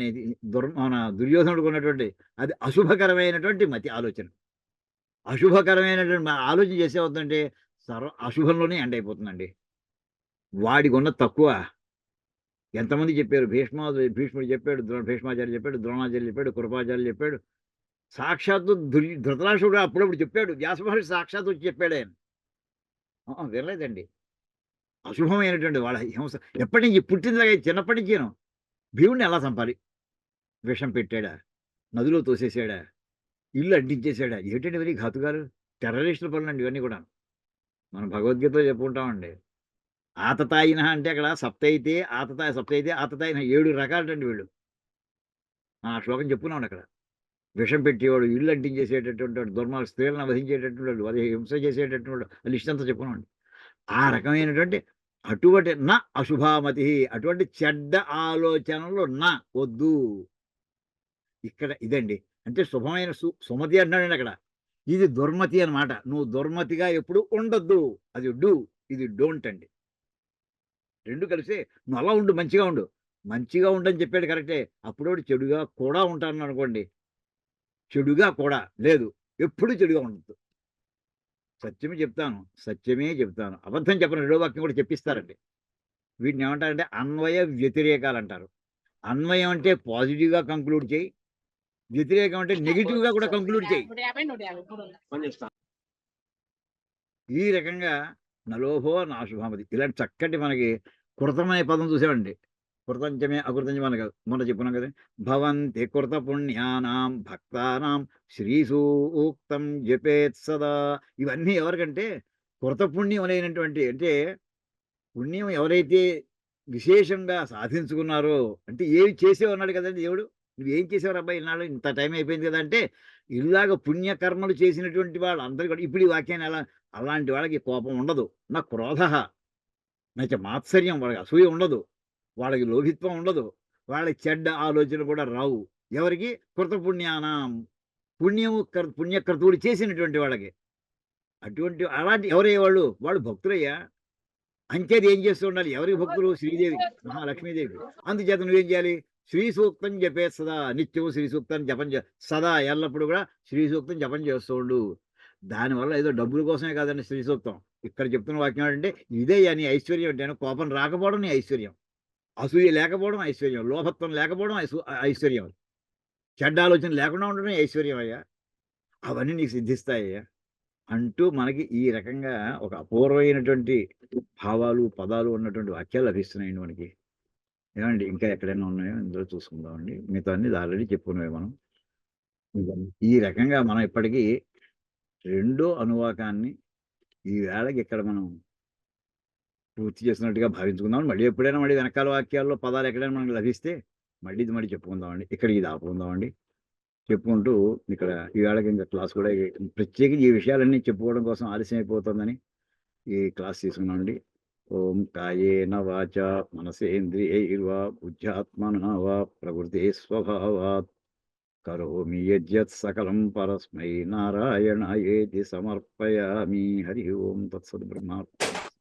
మన దుర్యోధనుడికి ఉన్నటువంటి అది అశుభకరమైనటువంటి మతి ఆలోచన. అశుభకరమైనటువంటి ఆలోచన చేసేవద్దంటే అశుభంలోనే ఎండ్ అయిపోతుందండి. వాడికి ఉన్న తక్కువ. ఎంతమంది చెప్పారు? భీష్ముడు చెప్పాడు, భీష్మాచార్య చెప్పాడు, ద్రోణాచార్య చెప్పాడు, కృపాచార్య చెప్పాడు, సాక్షాత్తు ధృతరాష్ట్రుడు అప్పుడప్పుడు చెప్పాడు, వ్యాస మహర్షి సాక్షాత్తు వచ్చి చెప్పాడే. వినలేదండి. అశుభమైనటువంటి వాళ్ళ హింస ఎప్పటి నుంచి పుట్టిందాకా చిన్నప్పటి నుంచిను. భీముడిని ఎలా చంపాలి? విషం పెట్టాడా? నదిలో తోసేసాడా? ఇల్లు అంటించేసాడా? ఏమిటండి ఇవన్నీ ఘాతుకాలు? టెర్రరిస్టుల పనులండి ఇవన్నీ కూడా. మనం భగవద్గీతలో చెప్పుకుంటామండి. ఆతతాయిన అంటే అక్కడ సప్తయితే ఆతతాయ సప్తయితే ఆతతాయిన 7 రకాలటండి వీళ్ళు. ఆ శ్లోకం చెప్పుకున్నామండి అక్కడ. విషం పెట్టేవాడు, ఇల్లు అంటించేసేటటువంటి వాడు, దుర్మార్గ స్త్రీలను వధించేటటువంటి వాడు, హింస చేసేటటువంటి వాడు, లిస్ట్ అంతా చెప్పుకున్నామండి. ఆ రకమైనటువంటి అటువంటి అశుభామతి, అటువంటి చెడ్డ ఆలోచనలు వద్దు. ఇక్కడ ఇదండి. అంటే శుభమైన సుమతి అంటున్నాడండి అక్కడ. ఇది దుర్మతి అన్నమాట. నువ్వు దుర్మతిగా ఎప్పుడు ఉండొద్దు. అది ఇది డోంట్ అండి. 2 కలిసి నువ్వు అలా ఉండు, మంచిగా ఉండు. మంచిగా ఉండని చెప్పాడు కరెక్టే. అప్పుడోడు చెడుగా కూడా ఉంటాననుకోండి. చెడుగా కూడా లేదు. ఎప్పుడు చెడుగా ఉండొద్దు. సత్యమే చెప్తాను. సత్యమే చెప్తాను. అబద్ధం చెప్పను. రెండో వాక్యం కూడా చెప్పిస్తారండి. వీటిని ఏమంటారంటే అన్వయ వ్యతిరేకాలంటారు. అన్వయం అంటే పాజిటివ్‌గా కంక్లూడ్ చేయి. వ్యతిరేకం అంటే నెగెటివ్‌గా కూడా కంక్లూడ్ చేయి. ఈ రకంగా నలోభో నాశుభామతి. ఇలాంటి చక్కటి మనకి కృతం అనే పదం చూసామండి. కృతంచమే అకృతంచ మనకు మొన్న చెప్పుకున్నాం కదా! భవంతి కృత పుణ్యానాం భక్తానాం శ్రీసూక్తం జపేత్ సదా. ఇవన్నీ ఎవరికంటే కృత పుణ్యం అనేటువంటి అంటే పుణ్యం ఎవరైతే విశేషంగా సాధించుకున్నారో అంటే ఏమి చేసావు అన్నాడు కదండి దేవుడు. నువ్వేం చేసావురా అబ్బాయి ఇన్నాళ్ళు ఇంత టైం అయిపోయింది కదా అంటే ఇలాగ పుణ్యకర్మలు చేసినటువంటి వాళ్ళందరూ కూడా ఇప్పుడు ఈ వాక్యాన్ని అలాంటి వాళ్ళకి కోపం ఉండదు. నా క్రోధ నచ మాత్సర్యం, వాళ్ళకి అసూయ ఉండదు, వాళ్ళకి లోభిత్వం ఉండదు, వాళ్ళకి చెడ్డ ఆలోచనలు కూడా రావు. ఎవరికి? కృత పుణ్యానాం, పుణ్యకర్తువులు చేసినటువంటి వాళ్ళకి. అటువంటి అలాంటి ఎవరయ్యే వాళ్ళు? వాళ్ళు భక్తులయ్యా. అంచేది ఏం చేస్తూ ఉండాలి? ఎవరికి భక్తులు? శ్రీదేవి, మహాలక్ష్మీదేవి. అందుచేత నువ్వేం చేయాలి? శ్రీ సూక్తం జపే సదా, నిత్యం శ్రీ సూక్తాన్ని జపం సదా ఎల్లప్పుడు కూడా శ్రీ సూక్తం జపం చేస్తూ ఉండు. దానివల్ల ఏదో డబ్బుల కోసమే కాదండి శ్రీ సూక్తం. ఇక్కడ చెప్తున్న వాక్యం ఏంటంటే ఇదే నీ ఐశ్వర్యం అంటే. కోపం రాకపోవడం నీ ఐశ్వర్యం, అసూయ లేకపోవడం ఐశ్వర్యం, లోభత్వం లేకపోవడం ఐశ్వర్యం, చెడ్డ ఆలోచన లేకుండా ఉండడం ఐశ్వర్యం అయ్యా. అవన్నీ నీకు సిద్ధిస్తాయ్యా అంటూ మనకి ఈ రకంగా ఒక అపూర్వమైనటువంటి భావాలు, పదాలు ఉన్నటువంటి వాక్యాలు లభిస్తున్నాయండి మనకి. ఏమండి ఇంకా ఎక్కడైనా ఉన్నాయో ఇందులో చూసుకుందామండి. మిగతా అన్ని ఆల్రెడీ చెప్పుకునేవి మనం. ఈ రకంగా మనం ఇప్పటికీ రెండో అనువాకాన్ని ఈ వేళకి ఇక్కడ మనం పూర్తి చేసినట్టుగా భావించుకుందాం. మళ్ళీ ఎప్పుడైనా వెనకాల వాక్యాల్లో పదాలు ఎక్కడైనా మనకు లభిస్తే మళ్ళీ చెప్పుకుందామండి. ఇక్కడ ఇది ఆపుకుందామండి. చెప్పుకుంటూ ఇక్కడ ఈ వేళకి ఇంకా క్లాస్ కూడా ప్రత్యేకించి ఈ విషయాలన్నీ చెప్పుకోవడం కోసం ఆలస్యం అయిపోతుందని ఈ క్లాస్ తీసుకున్నామండి. ఓం కాయేన వాచా మనసేంద్రియైర్వా బుద్ధ్యాత్మనా వా ప్రకృతే స్వభావాత్ కరోమి యజ్జత్ సకలం పరస్మై నారాయణాయేతి సమర్పయామి. హరి ఓం తత్సత్ బ్రహ్మార్పణమస్తు.